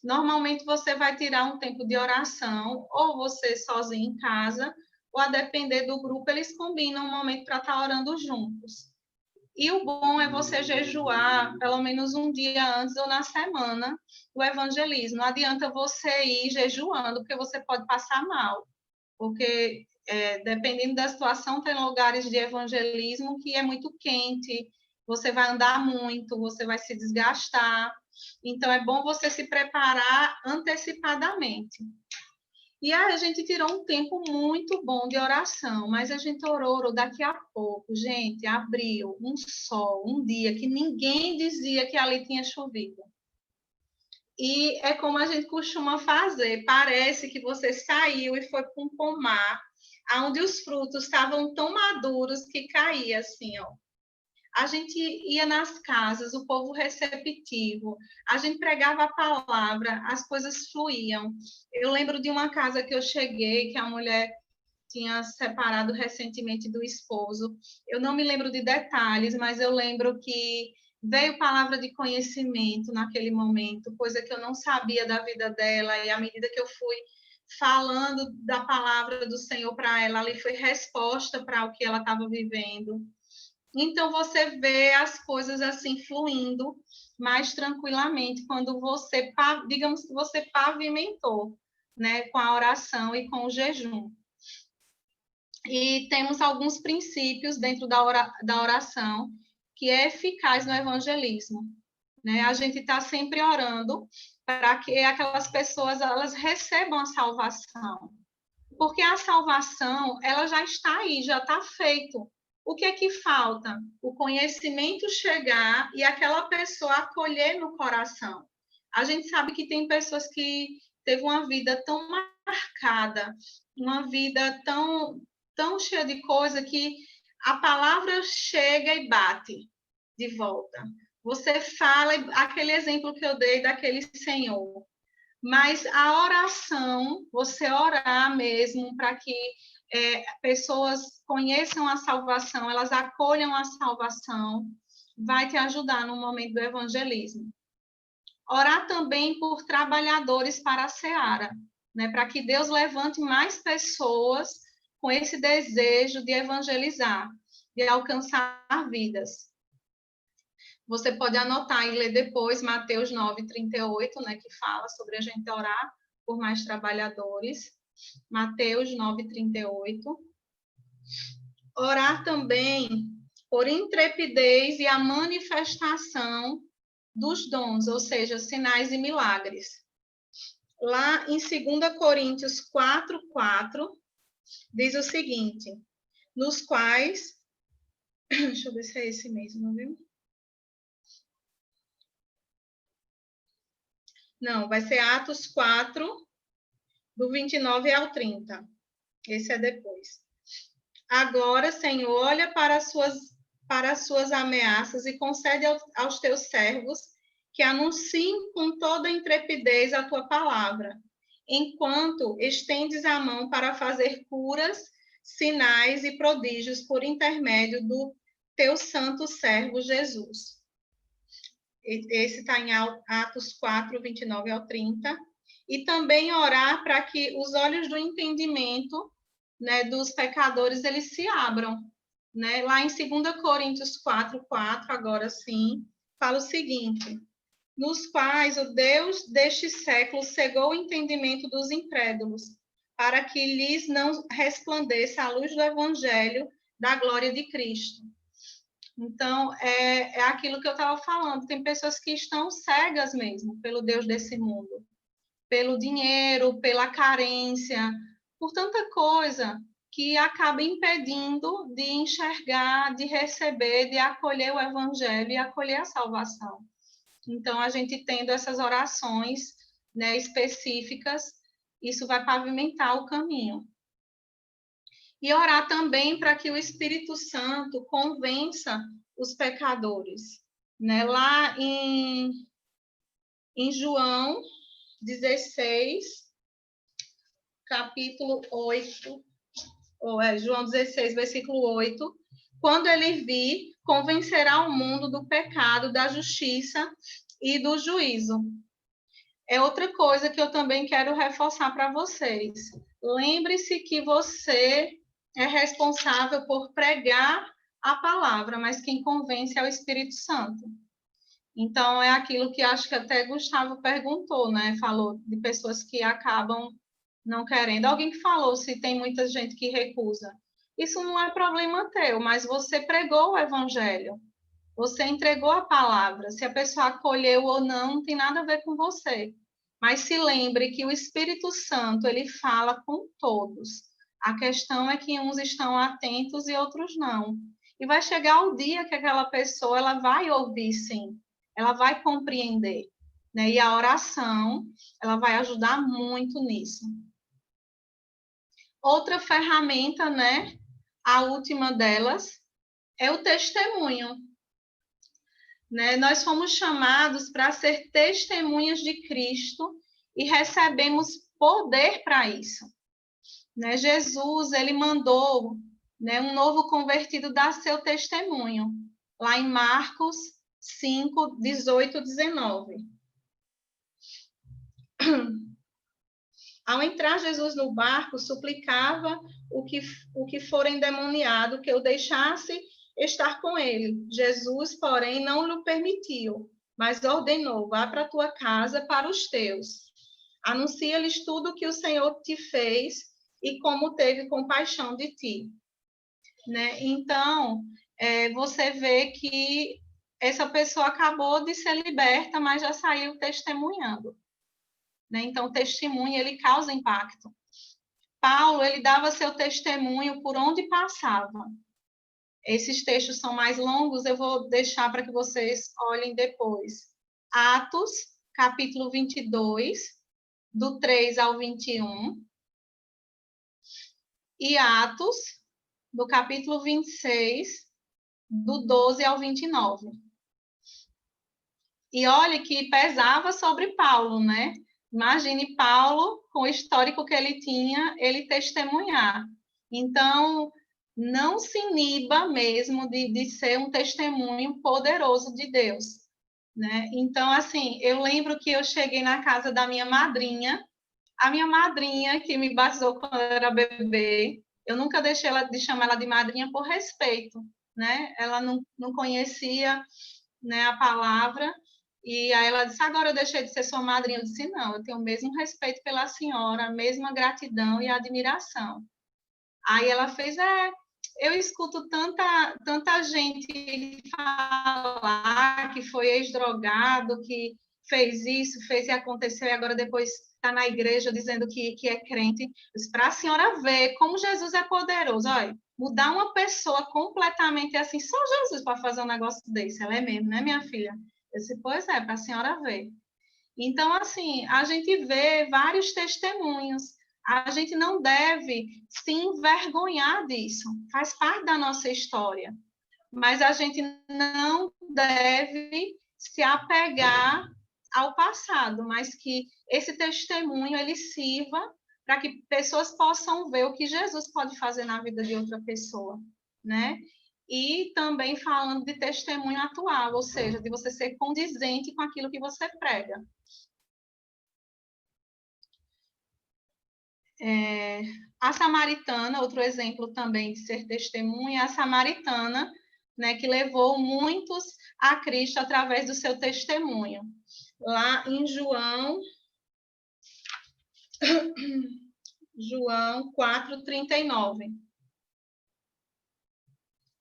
normalmente você vai tirar um tempo de oração, ou você sozinho em casa, ou a depender do grupo, eles combinam um momento para estar orando juntos. E o bom é você jejuar pelo menos um dia antes ou na semana do evangelismo. Não adianta você ir jejuando, porque você pode passar mal. Porque, dependendo da situação, tem lugares de evangelismo que é muito quente, você vai andar muito, você vai se desgastar. Então, é bom você se preparar antecipadamente. E aí a gente tirou um tempo muito bom de oração, mas a gente orou daqui a pouco. Gente, abriu um sol, um dia que ninguém dizia que ali tinha chovido. E é como a gente costuma fazer, parece que você saiu e foi para um pomar, onde os frutos estavam tão maduros que caía assim, ó. A gente ia nas casas, o povo receptivo, a gente pregava a palavra, as coisas fluíam. Eu lembro de uma casa que eu cheguei, que a mulher tinha separado recentemente do esposo. Eu não me lembro de detalhes, mas eu lembro que veio palavra de conhecimento naquele momento, coisa que eu não sabia da vida dela, e à medida que eu fui falando da palavra do Senhor para ela, ali foi resposta para o que ela estava vivendo. Então, você vê as coisas assim fluindo mais tranquilamente quando você, digamos que você pavimentou, né, com a oração e com o jejum. E temos alguns princípios dentro da oração que é eficaz no evangelismo, né? A gente está sempre orando para que aquelas pessoas elas recebam a salvação, porque a salvação ela já está aí, já está feito. O que é que falta? O conhecimento chegar e aquela pessoa acolher no coração. A gente sabe que tem pessoas que teve uma vida tão marcada, uma vida tão cheia de coisa que a palavra chega e bate de volta. Você fala aquele exemplo que eu dei daquele senhor, mas a oração, você orar mesmo para que pessoas conheçam a salvação, elas acolham a salvação, vai te ajudar no momento do evangelismo. Orar também por trabalhadores para a seara, né, para que Deus levante mais pessoas com esse desejo de evangelizar, de alcançar vidas. Você pode anotar e ler depois Mateus 9:38, né, que fala sobre a gente orar por mais trabalhadores. Mateus 9:38. Orar também por intrepidez e a manifestação dos dons, ou seja, sinais e milagres. Lá em 2 Coríntios 4:4, diz o seguinte, nos quais, deixa eu ver se é esse mesmo, viu? Não, vai ser Atos 4, do 29 ao 30. Esse é depois. Agora, Senhor, olha para as suas ameaças e concede aos teus servos que anunciem com toda intrepidez a tua palavra, enquanto estendes a mão para fazer curas, sinais e prodígios por intermédio do teu santo servo Jesus. Esse está em Atos 4, 29 ao 30. E também orar para que os olhos do entendimento, né, dos pecadores, eles se abram. Né? Lá em 2 Coríntios 4, 4, agora sim, fala o seguinte, nos quais o Deus deste século cegou o entendimento dos incrédulos, para que lhes não resplandeça a luz do evangelho da glória de Cristo. Então, é aquilo que eu estava falando, tem pessoas que estão cegas mesmo pelo Deus desse mundo, pelo dinheiro, pela carência, por tanta coisa que acaba impedindo de enxergar, de receber, de acolher o evangelho e acolher a salvação. Então, a gente tendo essas orações, né, específicas, isso vai pavimentar o caminho. E orar também para que o Espírito Santo convença os pecadores. Né? Lá em João 16, capítulo 8, João 16, versículo 8, quando ele vir, convencerá o mundo do pecado, da justiça e do juízo. É outra coisa que eu também quero reforçar para vocês. Lembre-se que você é responsável por pregar a palavra, mas quem convence é o Espírito Santo. Então, é aquilo que acho que até Gustavo perguntou, né? Falou de pessoas que acabam não querendo. Alguém que falou se tem muita gente que recusa. Isso não é problema teu, mas você pregou o evangelho. Você entregou a palavra. Se a pessoa acolheu ou não tem nada a ver com você. Mas se lembre que o Espírito Santo, ele fala com todos. A questão é que uns estão atentos e outros não. E vai chegar o dia que aquela pessoa ela vai ouvir, sim. Ela vai compreender. né? E a oração, ela vai ajudar muito nisso. Outra ferramenta, né? A última delas é o testemunho, né? Nós fomos chamados para ser testemunhas de Cristo e recebemos poder para isso, né? Jesus, ele mandou, né, um novo convertido dar seu testemunho, lá em Marcos 5, 18, 19. Ao entrar Jesus no barco, suplicava o que for endemoniado que o deixasse estar com ele. Jesus, porém, não lhe permitiu, mas ordenou: vá para a tua casa, para os teus. Anuncia-lhes tudo o que o Senhor te fez e como teve compaixão de ti. Né? Então, você vê que essa pessoa acabou de ser liberta, mas já saiu testemunhando. Né? Então, o testemunho, ele causa impacto. Paulo, ele dava seu testemunho por onde passava. Esses textos são mais longos, eu vou deixar para que vocês olhem depois. Atos, capítulo 22, do 3 ao 21. E Atos, do capítulo 26, do 12 ao 29. E olhe que pesava sobre Paulo, né? Imagine Paulo, com o histórico que ele tinha, ele testemunhar. Então, não se iniba mesmo de ser um testemunho poderoso de Deus, né? Então, assim, eu lembro que eu cheguei na casa da minha madrinha, a minha madrinha que me batizou quando eu era bebê, eu nunca deixei ela de chamar ela de madrinha por respeito, né? Ela não conhecia, né, a palavra, e aí ela disse: agora eu deixei de ser sua madrinha. Eu disse: não, eu tenho o mesmo respeito pela senhora, a mesma gratidão e admiração. Aí ela fez: eu escuto tanta gente falar que foi ex-drogado, que fez isso, fez e aconteceu, e agora depois está na igreja dizendo que é crente. Para a senhora ver como Jesus é poderoso. Olha, mudar uma pessoa completamente assim, só Jesus para fazer um negócio desse. Ela é mesmo, né, minha filha? Eu disse: pois é, para a senhora ver. Então, assim, a gente vê vários testemunhos. A gente não deve se envergonhar disso. Faz parte da nossa história. Mas a gente não deve se apegar ao passado, mas que esse testemunho ele sirva para que pessoas possam ver o que Jesus pode fazer na vida de outra pessoa, né? E também falando de testemunho atual, ou seja, de você ser condizente com aquilo que você prega. A samaritana, outro exemplo também de ser testemunha, a samaritana, né, que levou muitos a Cristo através do seu testemunho. Lá em João 4:39.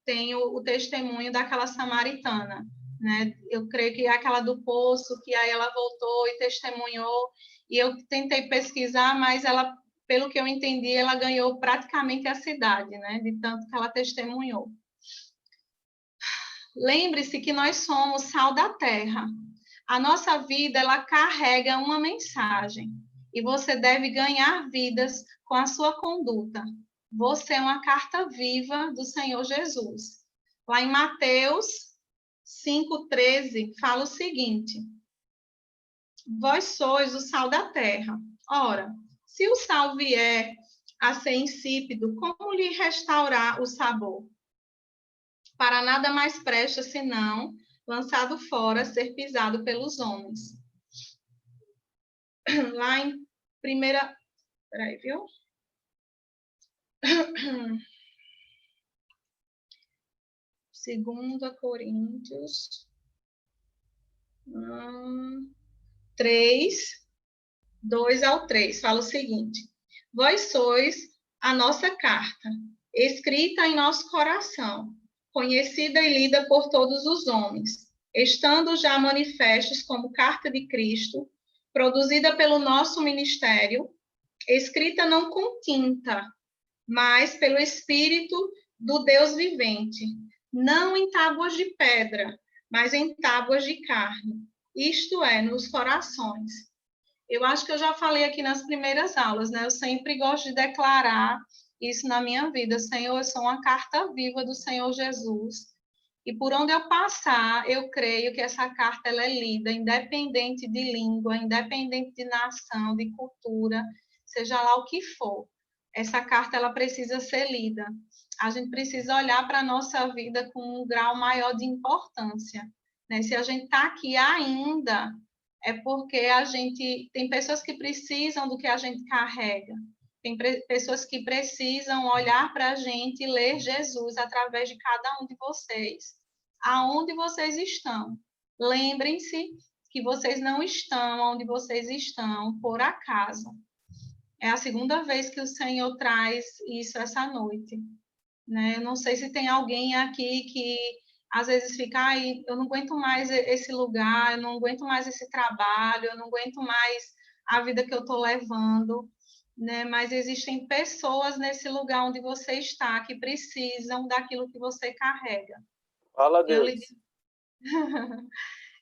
Tem o testemunho daquela samaritana, né? Eu creio que é aquela do poço, que aí ela voltou e testemunhou, e eu tentei pesquisar, mas ela, pelo que eu entendi, ela ganhou praticamente a cidade, né? De tanto que ela testemunhou. Lembre-se que nós somos sal da terra. A nossa vida, ela carrega uma mensagem. E você deve ganhar vidas com a sua conduta. Você é uma carta viva do Senhor Jesus. Lá em Mateus 5:13, fala o seguinte: vós sois o sal da terra. Ora, se o sal vier a ser insípido, como lhe restaurar o sabor? Para nada mais presta senão lançado fora, ser pisado pelos homens. Lá em primeira... Peraí, viu? 2 Coríntios 3, 2 ao 3, fala o seguinte: vós sois a nossa carta, escrita em nosso coração, conhecida e lida por todos os homens, estando já manifestos como carta de Cristo, produzida pelo nosso ministério, escrita não com tinta, mas pelo Espírito do Deus vivente, não em tábuas de pedra, mas em tábuas de carne, isto é, nos corações. Eu acho que eu já falei aqui nas primeiras aulas, né? Eu sempre gosto de declarar isso na minha vida. Senhor, eu sou uma carta viva do Senhor Jesus. E por onde eu passar, eu creio que essa carta ela é lida, independente de língua, independente de nação, de cultura, seja lá o que for. Essa carta ela precisa ser lida. A gente precisa olhar para a nossa vida com um grau maior de importância, né? Se a gente está aqui ainda, é porque a gente tem pessoas que precisam do que a gente carrega. Tem pessoas que precisam olhar para a gente e ler Jesus através de cada um de vocês. Aonde vocês estão? Lembrem-se que vocês não estão onde vocês estão por acaso. É a segunda vez que o Senhor traz isso essa noite, né? Eu não sei se tem alguém aqui que às vezes fica, ai, eu não aguento mais esse lugar, eu não aguento mais esse trabalho, eu não aguento mais a vida que eu estou levando, né? Mas existem pessoas nesse lugar onde você está que precisam daquilo que você carrega. Fala, Eu Deus. lhe,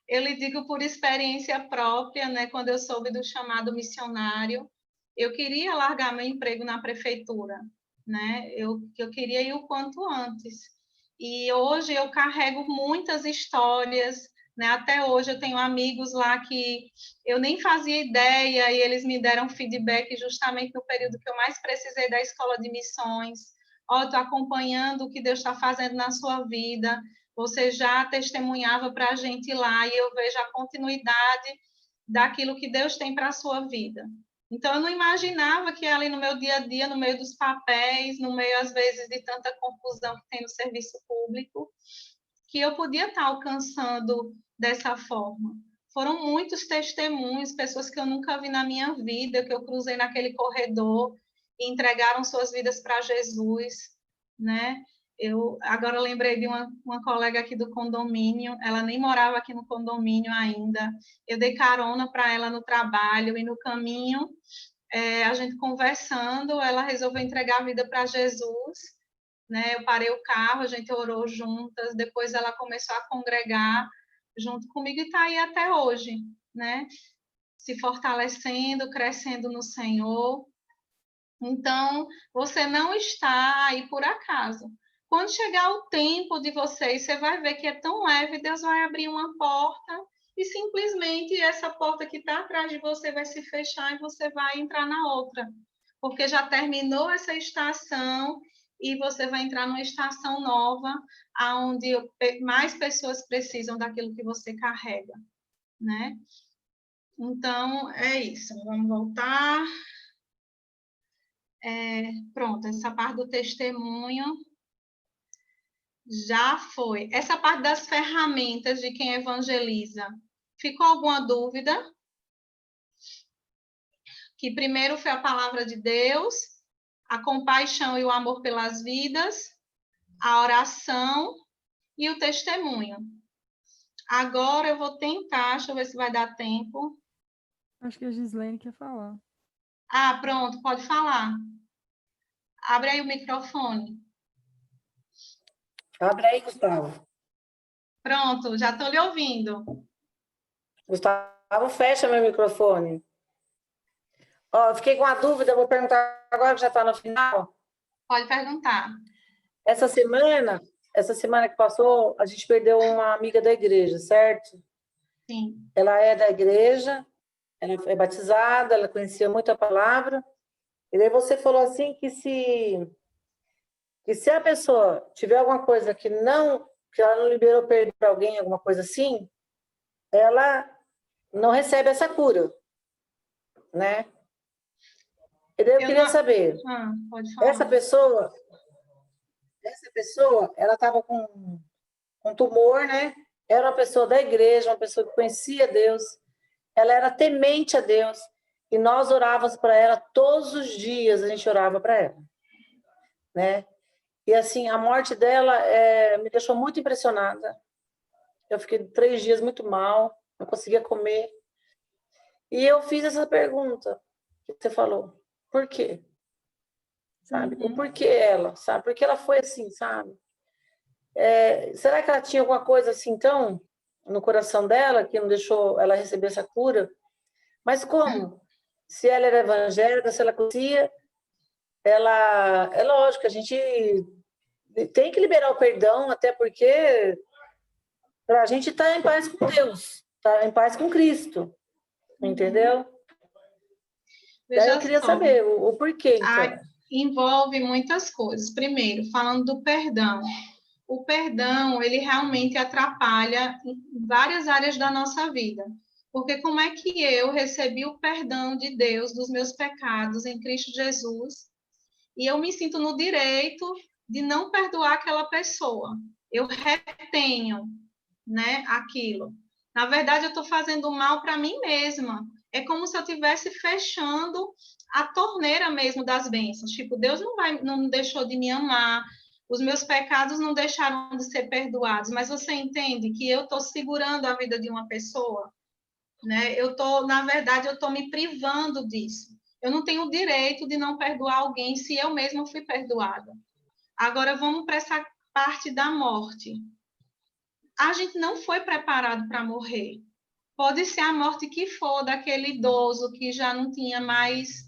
eu lhe digo por experiência própria, né? Quando eu soube do chamado missionário, eu queria largar meu emprego na prefeitura, né? Eu queria ir o quanto antes. E hoje eu carrego muitas histórias, né? Até hoje eu tenho amigos lá que eu nem fazia ideia e eles me deram feedback justamente no período que eu mais precisei da escola de missões. Ó, estou acompanhando o que Deus está fazendo na sua vida. Você já testemunhava para a gente lá e eu vejo a continuidade daquilo que Deus tem para a sua vida. Então, eu não imaginava que ali no meu dia a dia, no meio dos papéis, no meio, às vezes, de tanta confusão que tem no serviço público, que eu podia estar alcançando dessa forma. Foram muitos testemunhos, pessoas que eu nunca vi na minha vida, que eu cruzei naquele corredor e entregaram suas vidas para Jesus, né? Eu agora lembrei de uma colega aqui do condomínio, ela nem morava aqui no condomínio ainda. Eu dei carona para ela no trabalho e no caminho, a gente conversando, ela resolveu entregar a vida para Jesus, né? Eu parei o carro, a gente orou juntas, depois ela começou a congregar junto comigo e está aí até hoje, né? Se fortalecendo, crescendo no Senhor. Então, você não está aí por acaso. Quando chegar o tempo de vocês, você vai ver que é tão leve, Deus vai abrir uma porta e simplesmente essa porta que está atrás de você vai se fechar e você vai entrar na outra. Porque já terminou essa estação e você vai entrar numa estação nova, onde mais pessoas precisam daquilo que você carrega, né? Então, é isso. Vamos voltar. Pronto, essa parte do testemunho já foi. Essa parte das ferramentas de quem evangeliza, ficou alguma dúvida? Que primeiro foi a palavra de Deus, a compaixão e o amor pelas vidas, a oração e o testemunho. Agora eu vou tentar, deixa eu ver se vai dar tempo. Acho que a Gislene quer falar. Ah, pronto, pode falar. Abre aí o microfone. Abre aí, Gustavo. Pronto, já estou lhe ouvindo. Gustavo, fecha meu microfone. Ó, fiquei com uma dúvida, vou perguntar agora que já está no final. Pode perguntar. Essa semana que passou, a gente perdeu uma amiga da igreja, certo? Sim. Ela é da igreja, ela é batizada, ela conhecia muito a palavra. E daí você falou assim que se a pessoa tiver alguma coisa que ela não liberou perdão para alguém, alguma coisa assim, ela não recebe essa cura, né? E daí eu queria saber, pode falar. essa pessoa, ela estava com um tumor, né? Era uma pessoa da igreja, uma pessoa que conhecia Deus, ela era temente a Deus, e nós orávamos para ela todos os dias, a gente orava para ela, né? E assim, a morte dela me deixou muito impressionada. Eu fiquei 3 dias muito mal, não conseguia comer. E eu fiz essa pergunta que você falou. Por quê? Sabe? O porquê ela, sabe? Porque ela foi assim, sabe? Será que ela tinha alguma coisa assim, então? no coração dela, que não deixou ela receber essa cura. Mas como? Se ela era evangélica, se ela conhecia, ela... É lógico, a gente tem que liberar o perdão, até porque para a gente estar em paz com Deus, estar em paz com Cristo, entendeu? Daí eu queria saber o porquê, então. Envolve muitas coisas. Primeiro, falando do perdão. O perdão, ele realmente atrapalha em várias áreas da nossa vida. Porque como é que eu recebi o perdão de Deus dos meus pecados em Cristo Jesus e eu me sinto no direito de não perdoar aquela pessoa? Eu retenho, né, aquilo. Na verdade, eu estou fazendo mal para mim mesma. É como se eu estivesse fechando a torneira mesmo das bênçãos. Tipo, Deus não deixou de me amar, os meus pecados não deixaram de ser perdoados, mas você entende que eu estou segurando a vida de uma pessoa, né? Na verdade, eu estou me privando disso. Eu não tenho o direito de não perdoar alguém se eu mesma fui perdoada. Agora, vamos para essa parte da morte. A gente não foi preparado para morrer. Pode ser a morte que for daquele idoso que já não tinha mais,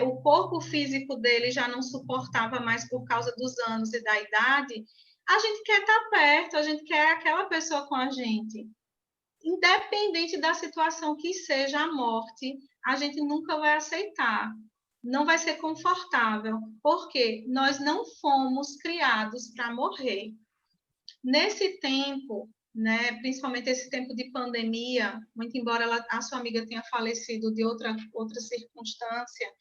o corpo físico dele já não suportava mais por causa dos anos e da idade. A gente quer estar perto, a gente quer aquela pessoa com a gente. Independente da situação que seja a morte, a gente nunca vai aceitar. Não vai ser confortável, porque nós não fomos criados para morrer. Nesse tempo, né, principalmente esse tempo de pandemia, muito embora a sua amiga tenha falecido de outra circunstância,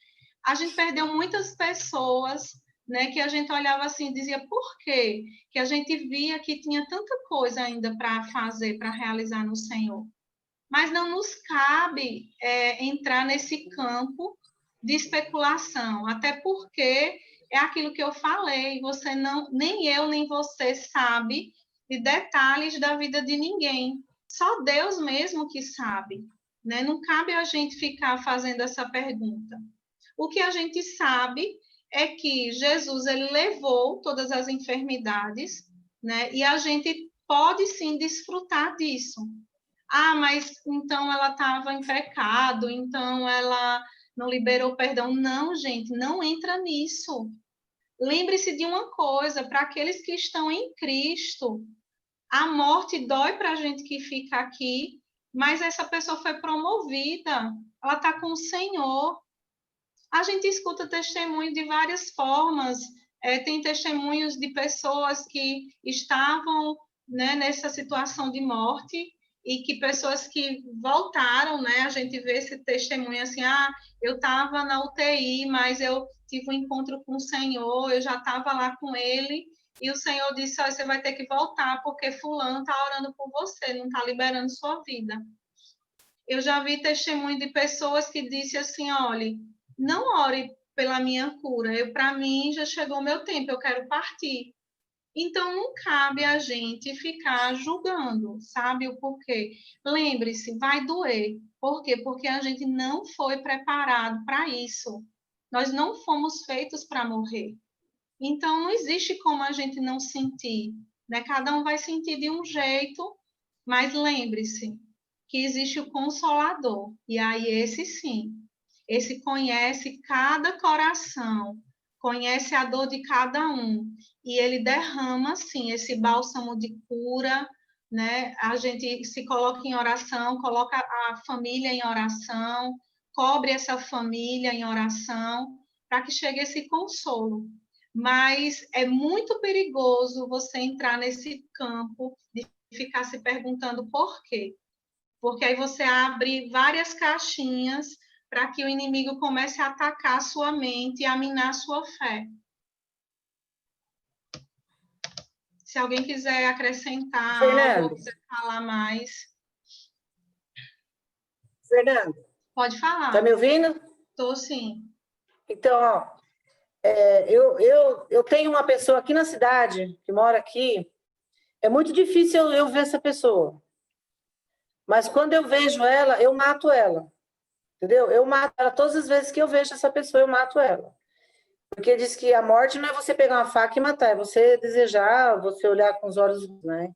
a gente perdeu muitas pessoas, né, que a gente olhava assim e dizia, por quê? Que a gente via que tinha tanta coisa ainda para fazer, para realizar no Senhor. Mas não nos cabe entrar nesse campo de especulação, até porque é aquilo que eu falei, você não, nem eu nem você sabe de detalhes da vida de ninguém. Só Deus mesmo que sabe, né? Não cabe a gente ficar fazendo essa pergunta. O que a gente sabe é que Jesus ele levou todas as enfermidades, né? E a gente pode sim desfrutar disso. Ah, mas então ela estava em pecado, então ela não liberou perdão. Não, gente, não entra nisso. Lembre-se de uma coisa, para aqueles que estão em Cristo, a morte dói para a gente que fica aqui, mas essa pessoa foi promovida, ela está com o Senhor. A gente escuta testemunho de várias formas, tem testemunhos de pessoas que estavam, né, nessa situação de morte e que pessoas que voltaram, né, a gente vê esse testemunho assim, eu estava na UTI, mas eu tive um encontro com o Senhor, eu já estava lá com Ele, e o Senhor disse, você vai ter que voltar, porque fulano está orando por você, não está liberando sua vida. Eu já vi testemunho de pessoas que disse assim, olha, não ore pela minha cura, para mim já chegou o meu tempo, eu quero partir. Então, não cabe a gente ficar julgando, sabe o porquê? Lembre-se, vai doer. Por quê? Porque a gente não foi preparado para isso. Nós não fomos feitos para morrer. Então, não existe como a gente não sentir, né? Cada um vai sentir de um jeito, mas lembre-se que existe o Consolador. E aí, esse sim, esse conhece cada coração, conhece a dor de cada um, e ele derrama, sim, esse bálsamo de cura, né? A gente se coloca em oração, coloca a família em oração, cobre essa família em oração, para que chegue esse consolo. Mas é muito perigoso você entrar nesse campo de ficar se perguntando por quê. Porque aí você abre várias caixinhas para que o inimigo comece a atacar a sua mente e a minar a sua fé. Se alguém quiser acrescentar Fernando, algo, quiser falar mais. Fernando, Pode falar. Está me ouvindo? Estou sim. Então, ó, eu tenho uma pessoa aqui na cidade, que mora aqui, é muito difícil eu ver essa pessoa. Mas quando eu vejo ela, eu mato ela. Entendeu? Eu mato ela todas as vezes que eu vejo essa pessoa, eu mato ela. Porque diz que a morte não é você pegar uma faca e matar, é você desejar, você olhar com os olhos, né?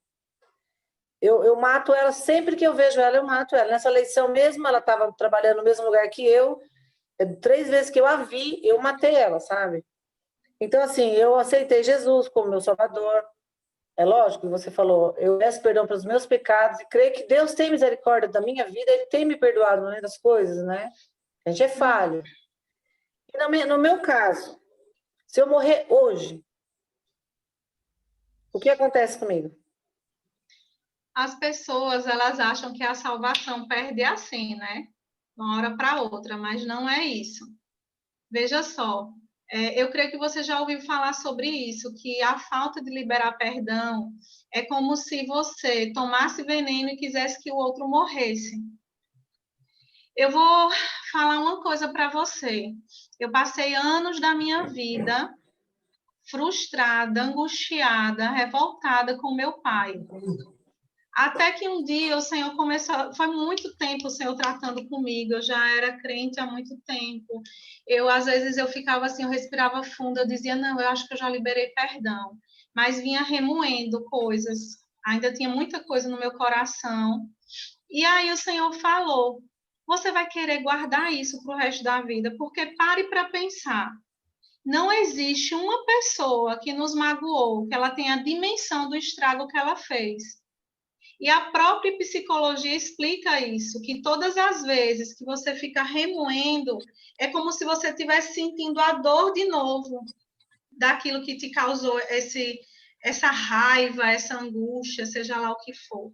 Eu mato ela sempre que eu vejo ela, eu mato ela. Nessa eleição mesmo, ela estava trabalhando no mesmo lugar que eu. 3 vezes que eu a vi, eu matei ela, sabe? Então, assim, eu aceitei Jesus como meu Salvador. É lógico que você falou, eu peço perdão pelos meus pecados e creio que Deus tem misericórdia da minha vida, Ele tem me perdoado no meio das coisas, né? A gente é falho. E no meu caso, se eu morrer hoje, o que acontece comigo? As pessoas, elas acham que a salvação perde assim, né? De uma hora para outra, mas não é isso. Veja só, eu creio que você já ouviu falar sobre isso, que a falta de liberar perdão é como se você tomasse veneno e quisesse que o outro morresse. Eu vou falar uma coisa para você. Eu passei anos da minha vida frustrada, angustiada, revoltada com meu pai. Até que um dia o Senhor começou, foi muito tempo o Senhor tratando comigo, eu já era crente há muito tempo. Às vezes, eu ficava assim, eu respirava fundo, eu dizia, não, eu acho que eu já liberei perdão. Mas vinha remoendo coisas, ainda tinha muita coisa no meu coração. E aí o Senhor falou, você vai querer guardar isso para o resto da vida, porque pare para pensar. Não existe uma pessoa que nos magoou, que ela tenha a dimensão do estrago que ela fez. E a própria psicologia explica isso, que todas as vezes que você fica remoendo, é como se você estivesse sentindo a dor de novo daquilo que te causou essa raiva, essa angústia, seja lá o que for.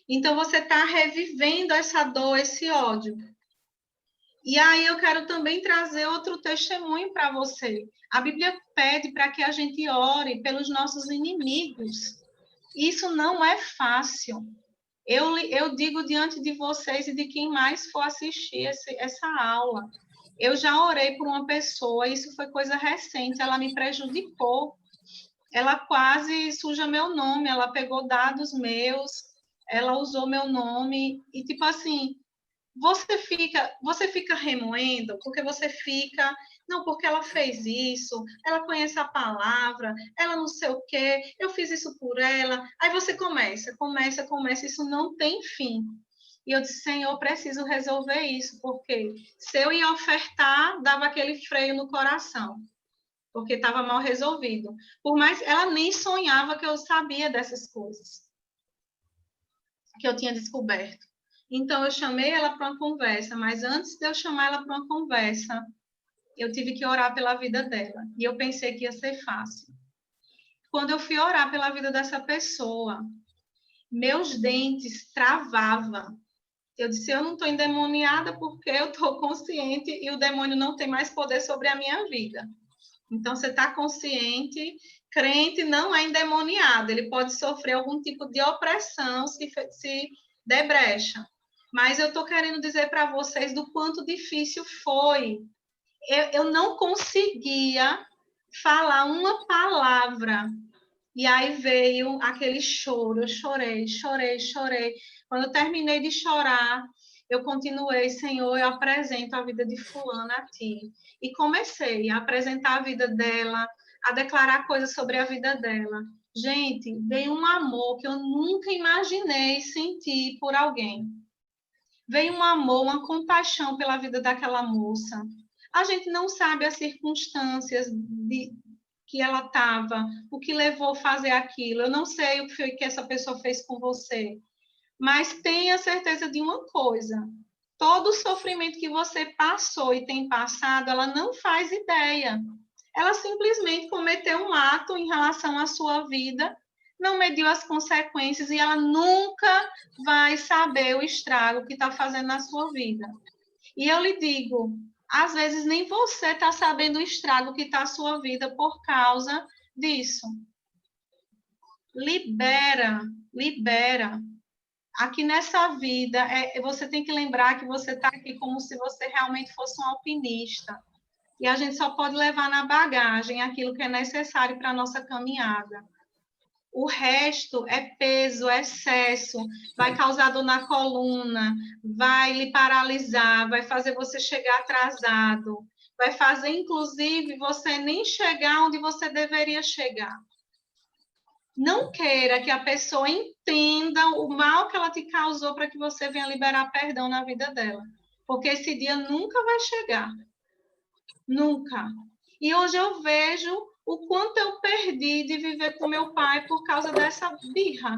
Então, você está revivendo essa dor, esse ódio. E aí eu quero também trazer outro testemunho para você. A Bíblia pede para que a gente ore pelos nossos inimigos. Isso não é fácil. Eu digo diante de vocês e de quem mais for assistir essa aula. Eu já orei por uma pessoa, isso foi coisa recente, ela me prejudicou. Ela quase suja meu nome, ela pegou dados meus, ela usou meu nome, e tipo assim, você fica remoendo, porque você fica, não, porque ela fez isso, ela conhece a palavra, ela não sei o quê, eu fiz isso por ela. Aí você começa, isso não tem fim. E eu disse, Senhor, eu preciso resolver isso, porque se eu ia ofertar, dava aquele freio no coração, porque estava mal resolvido. Por mais, ela nem sonhava que eu sabia dessas coisas, que eu tinha descoberto. Então, eu chamei ela para uma conversa, mas antes de eu chamar ela para uma conversa, eu tive que orar pela vida dela. E eu pensei que ia ser fácil. Quando eu fui orar pela vida dessa pessoa, meus dentes travavam. Eu disse, eu não estou endemoniada porque eu estou consciente e o demônio não tem mais poder sobre a minha vida. Então, você está consciente, crente não é endemoniado, ele pode sofrer algum tipo de opressão se der brecha. Mas eu estou querendo dizer para vocês do quanto difícil foi. Eu não conseguia falar uma palavra. E aí veio aquele choro. Eu chorei. Quando eu terminei de chorar, eu continuei, Senhor, eu apresento a vida de fulana a Ti. E comecei a apresentar a vida dela, a declarar coisas sobre a vida dela. Gente, veio um amor que eu nunca imaginei sentir por alguém. Veio um amor, uma compaixão pela vida daquela moça. A gente não sabe as circunstâncias que ela estava, o que levou a fazer aquilo. Eu não sei o que foi que essa pessoa fez com você. Mas tenha certeza de uma coisa. Todo o sofrimento que você passou e tem passado, ela não faz ideia. Ela simplesmente cometeu um ato em relação à sua vida, não mediu as consequências e ela nunca vai saber o estrago que está fazendo na sua vida. E eu lhe digo, às vezes nem você está sabendo o estrago que está a sua vida por causa disso. Libera. Aqui nessa vida, você tem que lembrar que você está aqui como se você realmente fosse um alpinista. E a gente só pode levar na bagagem aquilo que é necessário para a nossa caminhada. O resto é peso, é excesso, vai causar dor na coluna, vai lhe paralisar, vai fazer você chegar atrasado, vai fazer, inclusive, você nem chegar onde você deveria chegar. Não queira que a pessoa entenda o mal que ela te causou para que você venha liberar perdão na vida dela. Porque esse dia nunca vai chegar. Nunca. E hoje eu vejo o quanto eu perdi de viver com meu pai por causa dessa birra.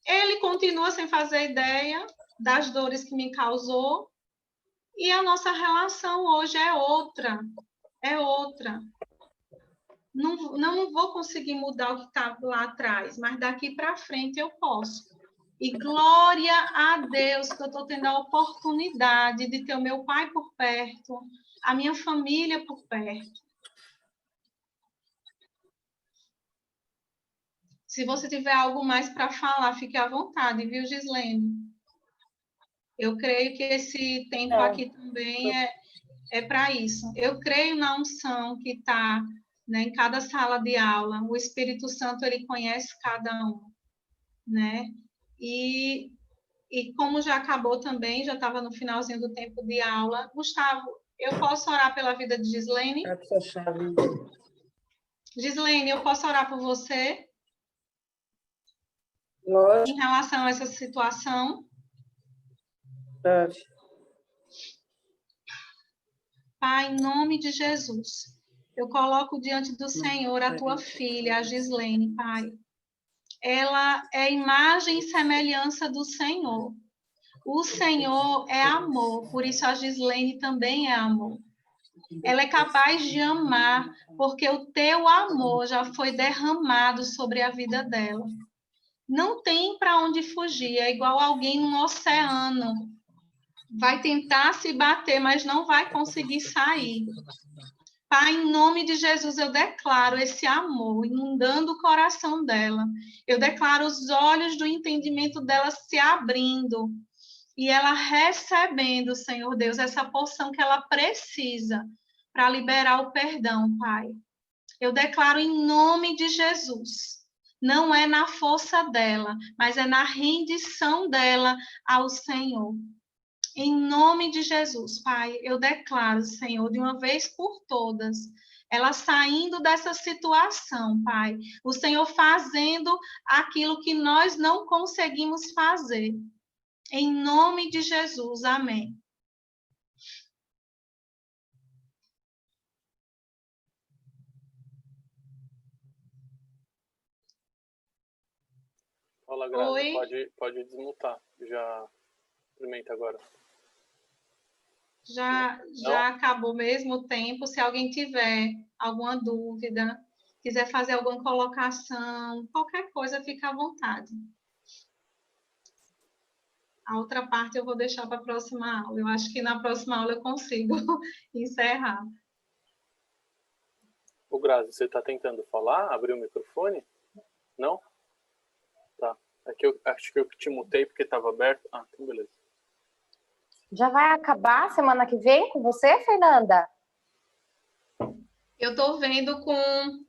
Ele continua sem fazer ideia das dores que me causou. E a nossa relação hoje é outra. É outra. Não vou conseguir mudar o que estava lá atrás, mas daqui para frente eu posso. E glória a Deus que eu estou tendo a oportunidade de ter o meu pai por perto, a minha família por perto. Se você tiver algo mais para falar, fique à vontade, viu, Gislene? Eu creio que esse tempo aqui também é para isso. Eu creio na unção que está, né, em cada sala de aula. O Espírito Santo, ele conhece cada um, né? E como já acabou também, já estava no finalzinho do tempo de aula. Gustavo, eu posso orar pela vida de Gislene? Gislene, eu posso orar por você? Lógico. Em relação a essa situação? Pode. Pai, em nome de Jesus, eu coloco diante do Senhor a tua filha, a Gislene, Pai. Ela é imagem e semelhança do Senhor. O Senhor é amor, por isso a Gislene também é amor. Ela é capaz de amar, porque o teu amor já foi derramado sobre a vida dela. Não tem para onde fugir, é igual alguém num oceano. Vai tentar se bater, mas não vai conseguir sair. Pai, em nome de Jesus, eu declaro esse amor inundando o coração dela. Eu declaro os olhos do entendimento dela se abrindo e ela recebendo, Senhor Deus, essa porção que ela precisa para liberar o perdão, Pai. Eu declaro em nome de Jesus. Não é na força dela, mas é na rendição dela ao Senhor. Em nome de Jesus, Pai, eu declaro, Senhor, de uma vez por todas, ela saindo dessa situação, Pai. O Senhor fazendo aquilo que nós não conseguimos fazer. Em nome de Jesus, amém. Fala, Graça, Oi. pode desmutar. Já experimenta agora. Já acabou mesmo o tempo. Se alguém tiver alguma dúvida, quiser fazer alguma colocação, qualquer coisa, fica à vontade. A outra parte eu vou deixar para a próxima aula. Eu acho que na próxima aula eu consigo encerrar. O Grazi, você está tentando falar? Abrir o microfone? Não? Tá. Aqui eu acho que eu te mutei porque estava aberto. Ah, então beleza. Já vai acabar semana que vem com você, Fernanda? Eu estou vendo com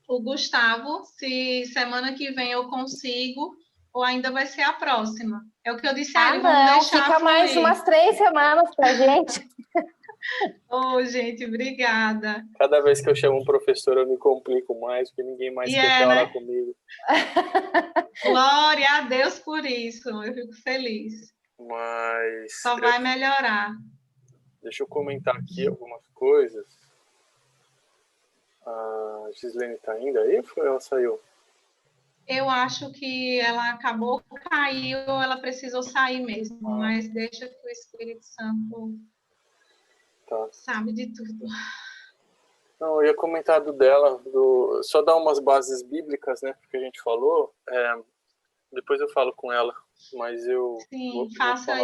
o Gustavo se semana que vem eu consigo ou ainda vai ser a próxima. É o que eu disse a ele, vamos deixar fica fluir. mais umas 3 semanas pra gente. Ô, gente, obrigada. Cada vez que eu chamo um professor eu me complico mais, porque ninguém mais quer falar comigo. Glória a Deus por isso, eu fico feliz. Mas só vai melhorar. Deixa eu comentar aqui algumas coisas. A Gislene está ainda aí ou ela saiu? Eu acho que ela acabou, caiu, ou ela precisou sair mesmo, mas deixa que o Espírito Santo sabe de tudo. Não, eu ia comentar dela, só dar umas bases bíblicas, né, porque a gente falou. Depois eu falo com ela, mas eu Sim, faça